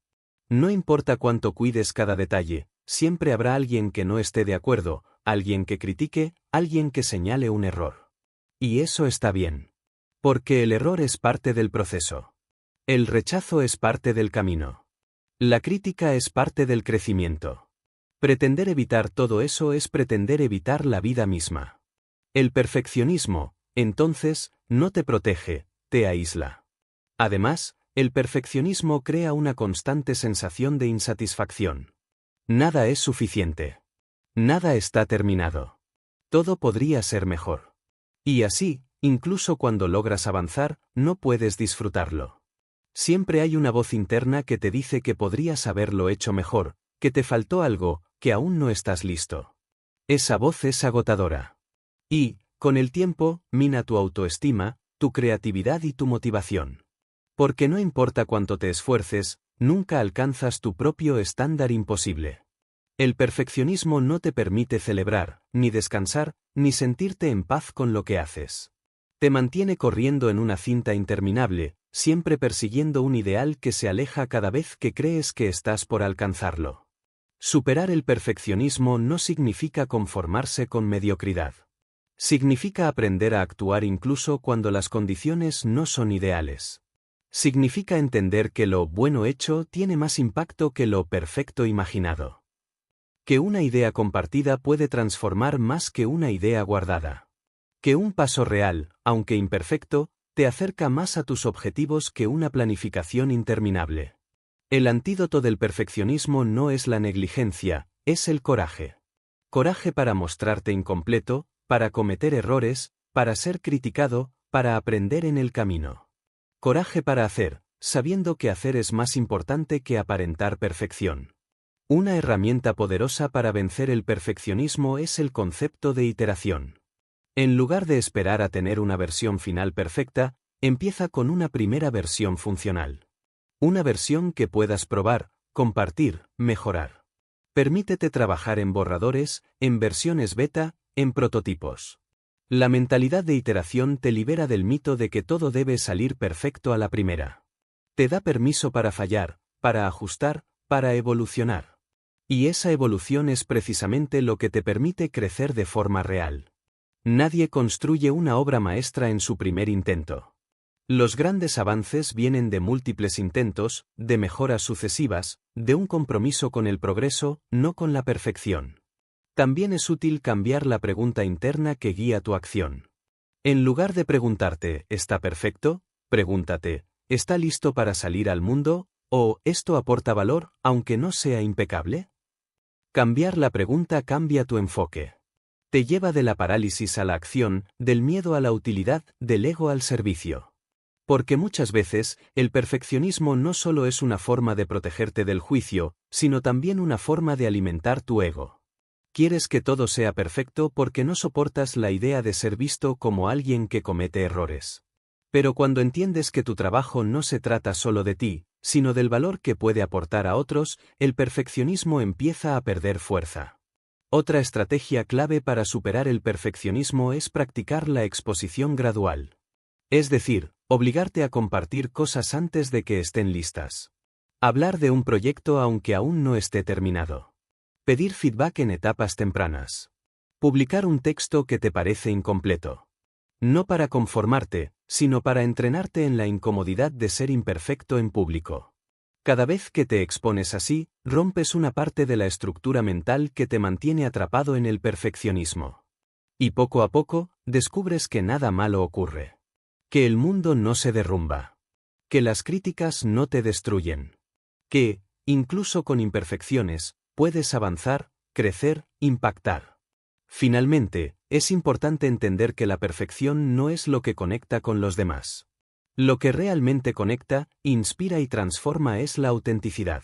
Speaker 1: No importa cuánto cuides cada detalle, siempre habrá alguien que no esté de acuerdo, alguien que critique, alguien que señale un error. Y eso está bien. Porque el error es parte del proceso. El rechazo es parte del camino. La crítica es parte del crecimiento. Pretender evitar todo eso es pretender evitar la vida misma. El perfeccionismo, entonces, no te protege, te aísla. Además, el perfeccionismo crea una constante sensación de insatisfacción. Nada es suficiente. Nada está terminado. Todo podría ser mejor. Y así, incluso cuando logras avanzar, no puedes disfrutarlo. Siempre hay una voz interna que te dice que podrías haberlo hecho mejor, que te faltó algo, que aún no estás listo. Esa voz es agotadora. Y, con el tiempo, mina tu autoestima, tu creatividad y tu motivación. Porque no importa cuánto te esfuerces, nunca alcanzas tu propio estándar imposible. El perfeccionismo no te permite celebrar, ni descansar, ni sentirte en paz con lo que haces. Te mantiene corriendo en una cinta interminable, siempre persiguiendo un ideal que se aleja cada vez que crees que estás por alcanzarlo. Superar el perfeccionismo no significa conformarse con mediocridad. Significa aprender a actuar incluso cuando las condiciones no son ideales. Significa entender que lo bueno hecho tiene más impacto que lo perfecto imaginado. Que una idea compartida puede transformar más que una idea guardada. Que un paso real, aunque imperfecto, te acerca más a tus objetivos que una planificación interminable. El antídoto del perfeccionismo no es la negligencia, es el coraje. Coraje para mostrarte incompleto, para cometer errores, para ser criticado, para aprender en el camino. Coraje para hacer, sabiendo que hacer es más importante que aparentar perfección. Una herramienta poderosa para vencer el perfeccionismo es el concepto de iteración. En lugar de esperar a tener una versión final perfecta, empieza con una primera versión funcional. Una versión que puedas probar, compartir, mejorar. Permítete trabajar en borradores, en versiones beta, en prototipos. La mentalidad de iteración te libera del mito de que todo debe salir perfecto a la primera. Te da permiso para fallar, para ajustar, para evolucionar. Y esa evolución es precisamente lo que te permite crecer de forma real. Nadie construye una obra maestra en su primer intento. Los grandes avances vienen de múltiples intentos, de mejoras sucesivas, de un compromiso con el progreso, no con la perfección. También es útil cambiar la pregunta interna que guía tu acción. En lugar de preguntarte, ¿está perfecto?, pregúntate, ¿está listo para salir al mundo? ¿O esto aporta valor, aunque no sea impecable? Cambiar la pregunta cambia tu enfoque. Te lleva de la parálisis a la acción, del miedo a la utilidad, del ego al servicio. Porque muchas veces, el perfeccionismo no solo es una forma de protegerte del juicio, sino también una forma de alimentar tu ego. Quieres que todo sea perfecto porque no soportas la idea de ser visto como alguien que comete errores. Pero cuando entiendes que tu trabajo no se trata solo de ti, sino del valor que puede aportar a otros, el perfeccionismo empieza a perder fuerza. Otra estrategia clave para superar el perfeccionismo es practicar la exposición gradual. Es decir, obligarte a compartir cosas antes de que estén listas. Hablar de un proyecto aunque aún no esté terminado. Pedir feedback en etapas tempranas. Publicar un texto que te parece incompleto. No para conformarte, sino para entrenarte en la incomodidad de ser imperfecto en público. Cada vez que te expones así, rompes una parte de la estructura mental que te mantiene atrapado en el perfeccionismo. Y poco a poco, descubres que nada malo ocurre. Que el mundo no se derrumba. Que las críticas no te destruyen. Que, incluso con imperfecciones, puedes avanzar, crecer, impactar. Finalmente, es importante entender que la perfección no es lo que conecta con los demás. Lo que realmente conecta, inspira y transforma es la autenticidad.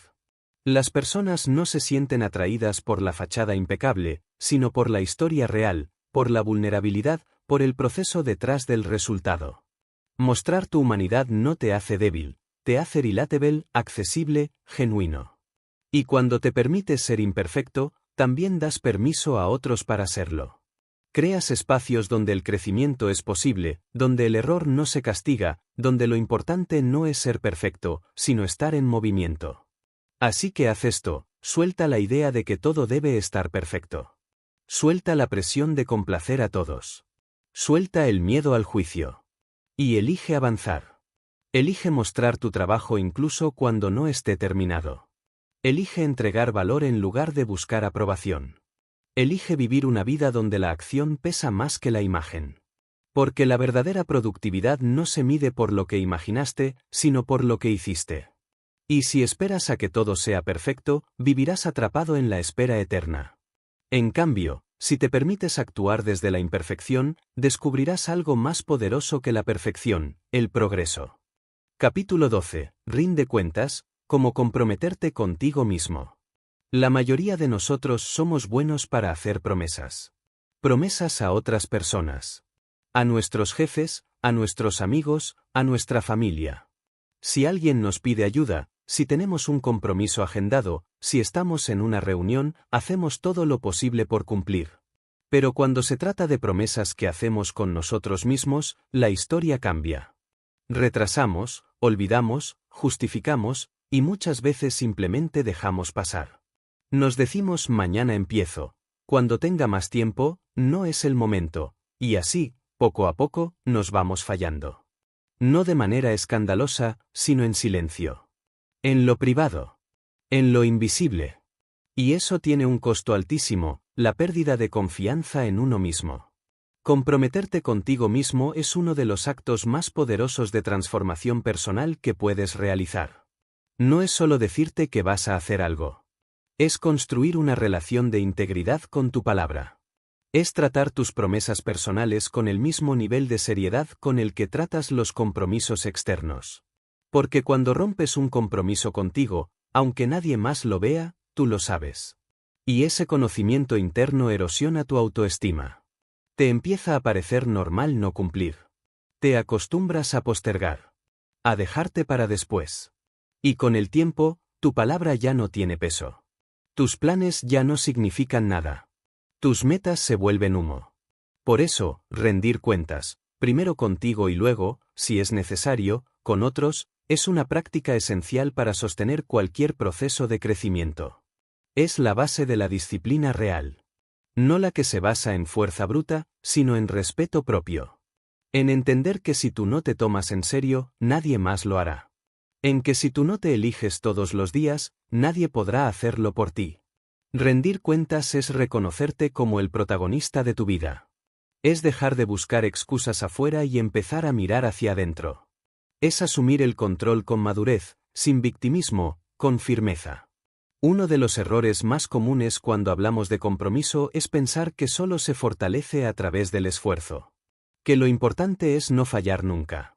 Speaker 1: Las personas no se sienten atraídas por la fachada impecable, sino por la historia real, por la vulnerabilidad, por el proceso detrás del resultado. Mostrar tu humanidad no te hace débil, te hace relatable, accesible, genuino. Y cuando te permites ser imperfecto, también das permiso a otros para serlo. Creas espacios donde el crecimiento es posible, donde el error no se castiga, donde lo importante no es ser perfecto, sino estar en movimiento. Así que haz esto, suelta la idea de que todo debe estar perfecto. Suelta la presión de complacer a todos. Suelta el miedo al juicio. Y elige avanzar. Elige mostrar tu trabajo incluso cuando no esté terminado. Elige entregar valor en lugar de buscar aprobación. Elige vivir una vida donde la acción pesa más que la imagen. Porque la verdadera productividad no se mide por lo que imaginaste, sino por lo que hiciste. Y si esperas a que todo sea perfecto, vivirás atrapado en la espera eterna. En cambio, si te permites actuar desde la imperfección, descubrirás algo más poderoso que la perfección, el progreso. Capítulo 12. Rinde cuentas. Cómo comprometerte contigo mismo. La mayoría de nosotros somos buenos para hacer promesas. Promesas a otras personas. A nuestros jefes, a nuestros amigos, a nuestra familia. Si alguien nos pide ayuda, si tenemos un compromiso agendado, si estamos en una reunión, hacemos todo lo posible por cumplir. Pero cuando se trata de promesas que hacemos con nosotros mismos, la historia cambia. Retrasamos, olvidamos, justificamos, y muchas veces simplemente dejamos pasar. Nos decimos mañana empiezo. Cuando tenga más tiempo, no es el momento, y así, poco a poco, nos vamos fallando. No de manera escandalosa, sino en silencio. En lo privado. En lo invisible. Y eso tiene un costo altísimo, la pérdida de confianza en uno mismo. Comprometerte contigo mismo es uno de los actos más poderosos de transformación personal que puedes realizar. No es solo decirte que vas a hacer algo. Es construir una relación de integridad con tu palabra. Es tratar tus promesas personales con el mismo nivel de seriedad con el que tratas los compromisos externos. Porque cuando rompes un compromiso contigo, aunque nadie más lo vea, tú lo sabes. Y ese conocimiento interno erosiona tu autoestima. Te empieza a parecer normal no cumplir. Te acostumbras a postergar. A dejarte para después. Y con el tiempo, tu palabra ya no tiene peso. Tus planes ya no significan nada. Tus metas se vuelven humo. Por eso, rendir cuentas, primero contigo y luego, si es necesario, con otros, es una práctica esencial para sostener cualquier proceso de crecimiento. Es la base de la disciplina real. No la que se basa en fuerza bruta, sino en respeto propio. En entender que si tú no te tomas en serio, nadie más lo hará. En que si tú no te eliges todos los días, nadie podrá hacerlo por ti. Rendir cuentas es reconocerte como el protagonista de tu vida. Es dejar de buscar excusas afuera y empezar a mirar hacia adentro. Es asumir el control con madurez, sin victimismo, con firmeza. Uno de los errores más comunes cuando hablamos de compromiso es pensar que solo se fortalece a través del esfuerzo. Que lo importante es no fallar nunca.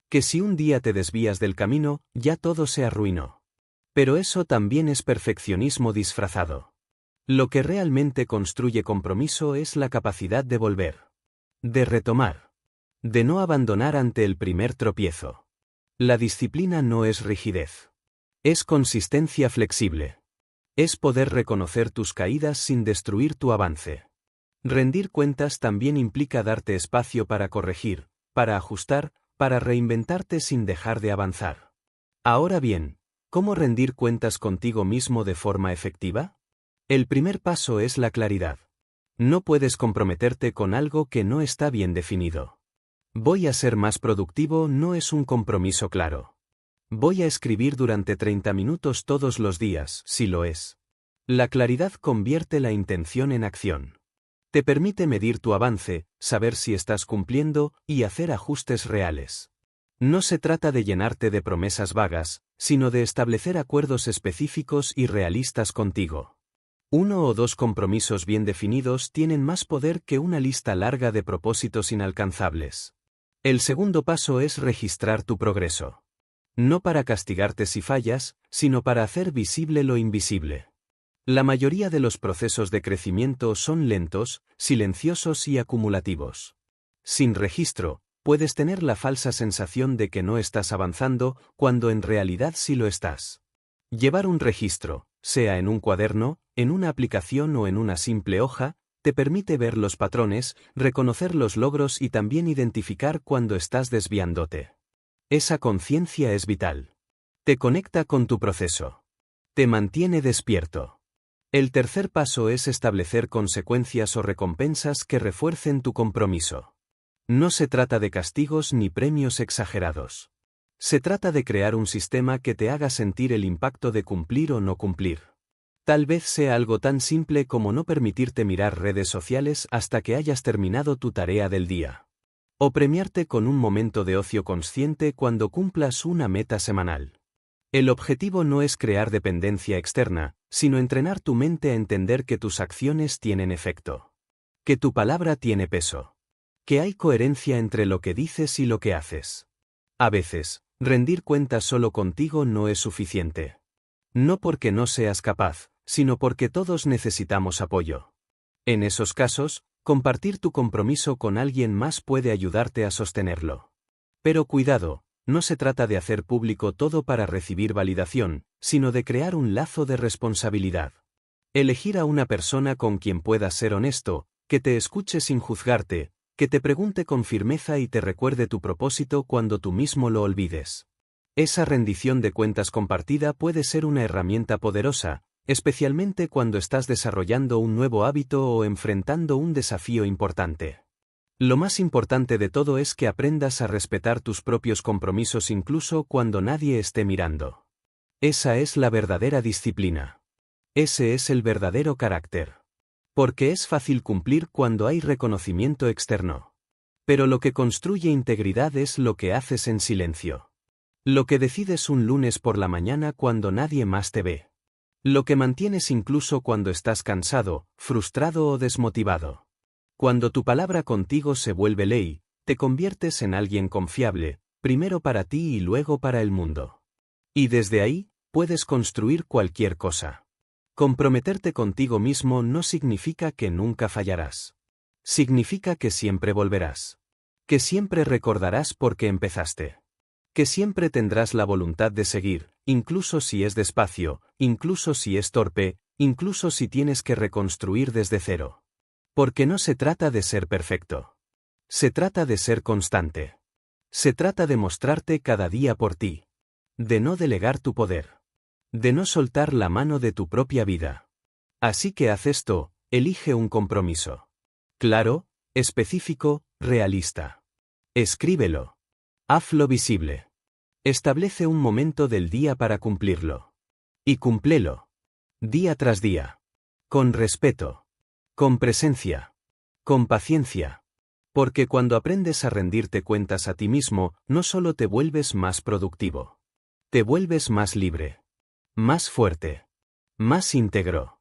Speaker 1: Que si un día te desvías del camino, ya todo se arruinó. Pero eso también es perfeccionismo disfrazado. Lo que realmente construye compromiso es la capacidad de volver. De retomar. De no abandonar ante el primer tropiezo. La disciplina no es rigidez. Es consistencia flexible. Es poder reconocer tus caídas sin destruir tu avance. Rendir cuentas también implica darte espacio para corregir, para ajustar, para reinventarte sin dejar de avanzar. Ahora bien, ¿cómo rendir cuentas contigo mismo de forma efectiva? El primer paso es la claridad. No puedes comprometerte con algo que no está bien definido. Voy a ser más productivo no es un compromiso claro. Voy a escribir durante 30 minutos todos los días, si lo es. La claridad convierte la intención en acción. Te permite medir tu avance, saber si estás cumpliendo y hacer ajustes reales. No se trata de llenarte de promesas vagas, sino de establecer acuerdos específicos y realistas contigo. 1 o 2 compromisos bien definidos tienen más poder que una lista larga de propósitos inalcanzables. El segundo paso es registrar tu progreso. No para castigarte si fallas, sino para hacer visible lo invisible. La mayoría de los procesos de crecimiento son lentos, silenciosos y acumulativos. Sin registro, puedes tener la falsa sensación de que no estás avanzando, cuando en realidad sí lo estás. Llevar un registro, sea en un cuaderno, en una aplicación o en una simple hoja, te permite ver los patrones, reconocer los logros y también identificar cuando estás desviándote. Esa conciencia es vital. Te conecta con tu proceso. Te mantiene despierto. El tercer paso es establecer consecuencias o recompensas que refuercen tu compromiso. No se trata de castigos ni premios exagerados. Se trata de crear un sistema que te haga sentir el impacto de cumplir o no cumplir. Tal vez sea algo tan simple como no permitirte mirar redes sociales hasta que hayas terminado tu tarea del día. O premiarte con un momento de ocio consciente cuando cumplas una meta semanal. El objetivo no es crear dependencia externa, sino entrenar tu mente a entender que tus acciones tienen efecto. Que tu palabra tiene peso. Que hay coherencia entre lo que dices y lo que haces. A veces, rendir cuentas solo contigo no es suficiente. No porque no seas capaz, sino porque todos necesitamos apoyo. En esos casos, compartir tu compromiso con alguien más puede ayudarte a sostenerlo. Pero cuidado, no se trata de hacer público todo para recibir validación, sino de crear un lazo de responsabilidad. Elegir a una persona con quien puedas ser honesto, que te escuche sin juzgarte, que te pregunte con firmeza y te recuerde tu propósito cuando tú mismo lo olvides. Esa rendición de cuentas compartida puede ser una herramienta poderosa, especialmente cuando estás desarrollando un nuevo hábito o enfrentando un desafío importante. Lo más importante de todo es que aprendas a respetar tus propios compromisos incluso cuando nadie esté mirando. Esa es la verdadera disciplina. Ese es el verdadero carácter. Porque es fácil cumplir cuando hay reconocimiento externo. Pero lo que construye integridad es lo que haces en silencio. Lo que decides un lunes por la mañana cuando nadie más te ve. Lo que mantienes incluso cuando estás cansado, frustrado o desmotivado. Cuando tu palabra contigo se vuelve ley, te conviertes en alguien confiable, primero para ti y luego para el mundo. Y desde ahí, puedes construir cualquier cosa. Comprometerte contigo mismo no significa que nunca fallarás. Significa que siempre volverás. Que siempre recordarás por qué empezaste. Que siempre tendrás la voluntad de seguir, incluso si es despacio, incluso si es torpe, incluso si tienes que reconstruir desde cero. Porque no se trata de ser perfecto. Se trata de ser constante. Se trata de mostrarte cada día por ti. De no delegar tu poder. De no soltar la mano de tu propia vida. Así que haz esto, elige un compromiso. Claro, específico, realista. Escríbelo. Hazlo visible. Establece un momento del día para cumplirlo. Y cúmplelo. Día tras día. Con respeto. Con presencia. Con paciencia. Porque cuando aprendes a rendirte cuentas a ti mismo, no solo te vuelves más productivo. Te vuelves más libre. Más fuerte. Más íntegro.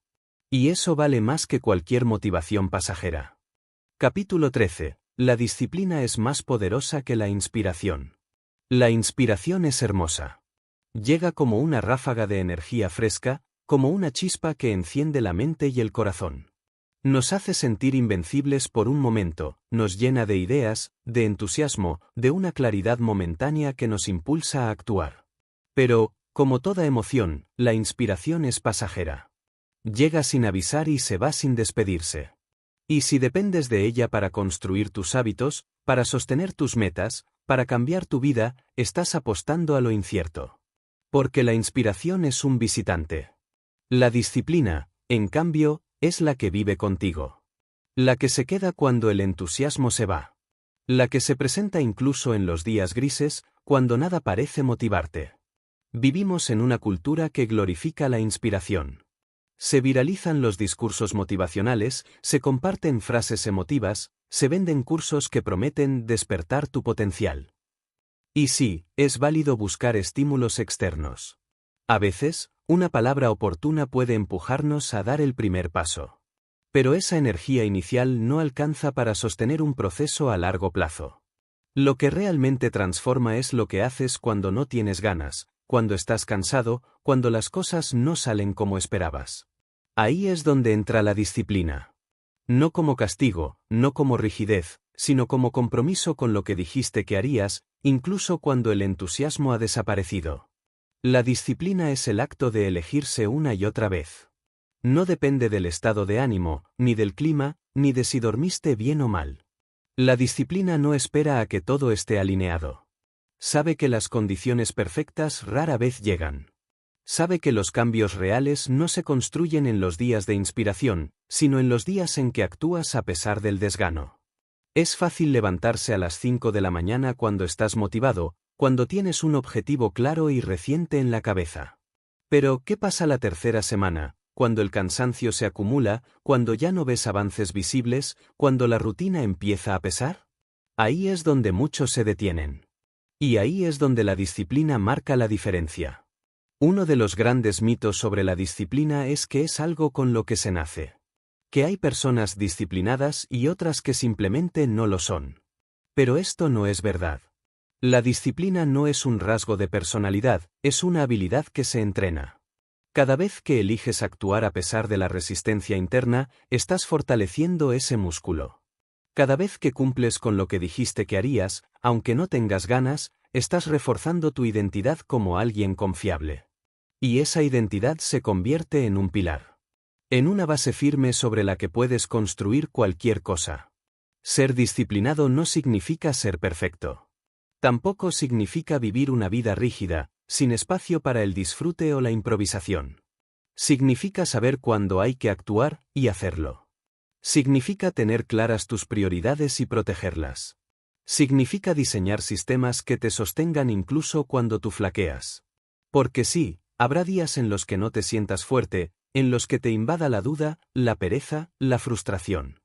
Speaker 1: Y eso vale más que cualquier motivación pasajera. Capítulo 13. La disciplina es más poderosa que la inspiración. La inspiración es hermosa. Llega como una ráfaga de energía fresca, como una chispa que enciende la mente y el corazón. Nos hace sentir invencibles por un momento, nos llena de ideas, de entusiasmo, de una claridad momentánea que nos impulsa a actuar. Pero, como toda emoción, la inspiración es pasajera. Llega sin avisar y se va sin despedirse. Y si dependes de ella para construir tus hábitos, para sostener tus metas, para cambiar tu vida, estás apostando a lo incierto. Porque la inspiración es un visitante. La disciplina, en cambio, es la que vive contigo. La que se queda cuando el entusiasmo se va. La que se presenta incluso en los días grises, cuando nada parece motivarte. Vivimos en una cultura que glorifica la inspiración. Se viralizan los discursos motivacionales, se comparten frases emotivas, se venden cursos que prometen despertar tu potencial. Y sí, es válido buscar estímulos externos. A veces, una palabra oportuna puede empujarnos a dar el primer paso. Pero esa energía inicial no alcanza para sostener un proceso a largo plazo. Lo que realmente transforma es lo que haces cuando no tienes ganas, cuando estás cansado, cuando las cosas no salen como esperabas. Ahí es donde entra la disciplina. No como castigo, no como rigidez, sino como compromiso con lo que dijiste que harías, incluso cuando el entusiasmo ha desaparecido. La disciplina es el acto de elegirse una y otra vez. No depende del estado de ánimo, ni del clima, ni de si dormiste bien o mal. La disciplina no espera a que todo esté alineado. Sabe que las condiciones perfectas rara vez llegan. Sabe que los cambios reales no se construyen en los días de inspiración, sino en los días en que actúas a pesar del desgano. Es fácil levantarse a las 5 de la mañana cuando estás motivado, cuando tienes un objetivo claro y reciente en la cabeza. Pero, ¿qué pasa la tercera semana, cuando el cansancio se acumula, cuando ya no ves avances visibles, cuando la rutina empieza a pesar? Ahí es donde muchos se detienen. Y ahí es donde la disciplina marca la diferencia. Uno de los grandes mitos sobre la disciplina es que es algo con lo que se nace. Que hay personas disciplinadas y otras que simplemente no lo son. Pero esto no es verdad. La disciplina no es un rasgo de personalidad, es una habilidad que se entrena. Cada vez que eliges actuar a pesar de la resistencia interna, estás fortaleciendo ese músculo. Cada vez que cumples con lo que dijiste que harías, aunque no tengas ganas, estás reforzando tu identidad como alguien confiable. Y esa identidad se convierte en un pilar. En una base firme sobre la que puedes construir cualquier cosa. Ser disciplinado no significa ser perfecto. Tampoco significa vivir una vida rígida, sin espacio para el disfrute o la improvisación. Significa saber cuándo hay que actuar y hacerlo. Significa tener claras tus prioridades y protegerlas. Significa diseñar sistemas que te sostengan incluso cuando tú flaqueas. Porque sí, habrá días en los que no te sientas fuerte, en los que te invada la duda, la pereza, la frustración.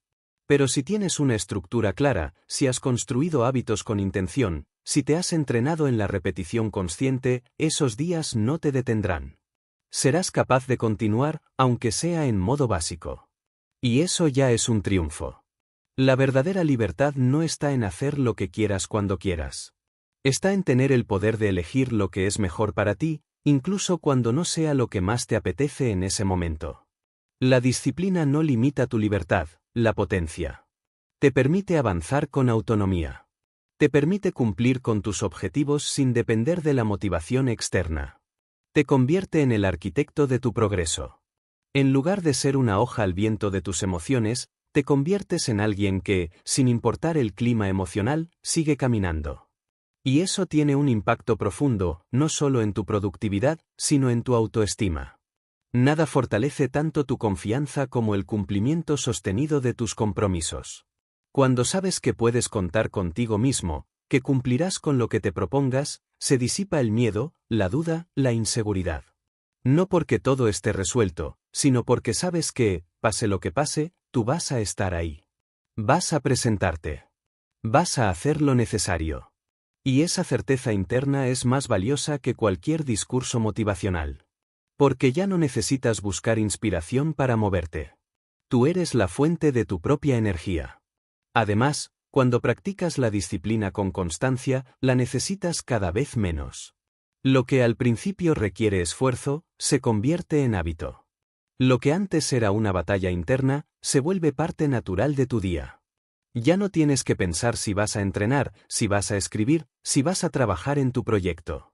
Speaker 1: Pero si tienes una estructura clara, si has construido hábitos con intención, si te has entrenado en la repetición consciente, esos días no te detendrán. Serás capaz de continuar, aunque sea en modo básico. Y eso ya es un triunfo. La verdadera libertad no está en hacer lo que quieras cuando quieras. Está en tener el poder de elegir lo que es mejor para ti, incluso cuando no sea lo que más te apetece en ese momento. La disciplina no limita tu libertad, la potencia. Te permite avanzar con autonomía. Te permite cumplir con tus objetivos sin depender de la motivación externa. Te convierte en el arquitecto de tu progreso. En lugar de ser una hoja al viento de tus emociones, te conviertes en alguien que, sin importar el clima emocional, sigue caminando. Y eso tiene un impacto profundo, no solo en tu productividad, sino en tu autoestima. Nada fortalece tanto tu confianza como el cumplimiento sostenido de tus compromisos. Cuando sabes que puedes contar contigo mismo, que cumplirás con lo que te propongas, se disipa el miedo, la duda, la inseguridad. No porque todo esté resuelto, sino porque sabes que, pase lo que pase, tú vas a estar ahí. Vas a presentarte. Vas a hacer lo necesario. Y esa certeza interna es más valiosa que cualquier discurso motivacional. Porque ya no necesitas buscar inspiración para moverte. Tú eres la fuente de tu propia energía. Además, cuando practicas la disciplina con constancia, la necesitas cada vez menos. Lo que al principio requiere esfuerzo, se convierte en hábito. Lo que antes era una batalla interna, se vuelve parte natural de tu día. Ya no tienes que pensar si vas a entrenar, si vas a escribir, si vas a trabajar en tu proyecto.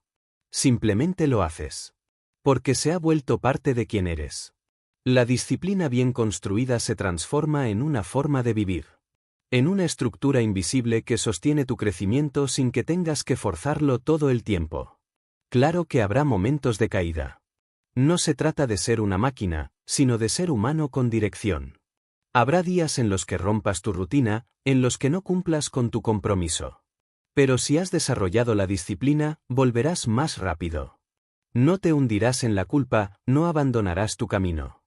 Speaker 1: Simplemente lo haces. Porque se ha vuelto parte de quien eres. La disciplina bien construida se transforma en una forma de vivir. En una estructura invisible que sostiene tu crecimiento sin que tengas que forzarlo todo el tiempo. Claro que habrá momentos de caída. No se trata de ser una máquina, sino de ser humano con dirección. Habrá días en los que rompas tu rutina, en los que no cumplas con tu compromiso. Pero si has desarrollado la disciplina, volverás más rápido. No te hundirás en la culpa, no abandonarás tu camino.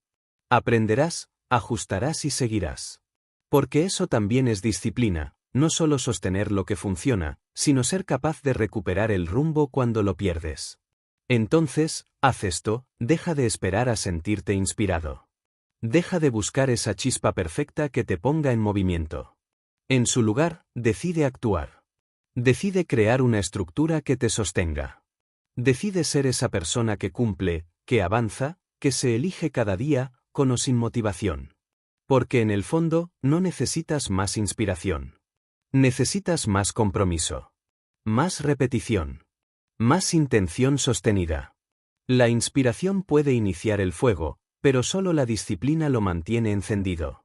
Speaker 1: Aprenderás, ajustarás y seguirás. Porque eso también es disciplina, no solo sostener lo que funciona, sino ser capaz de recuperar el rumbo cuando lo pierdes. Entonces, haz esto, deja de esperar a sentirte inspirado. Deja de buscar esa chispa perfecta que te ponga en movimiento. En su lugar, decide actuar. Decide crear una estructura que te sostenga. Decide ser esa persona que cumple, que avanza, que se elige cada día, con o sin motivación. Porque en el fondo, no necesitas más inspiración. Necesitas más compromiso. Más repetición. Más intención sostenida. La inspiración puede iniciar el fuego, pero solo la disciplina lo mantiene encendido.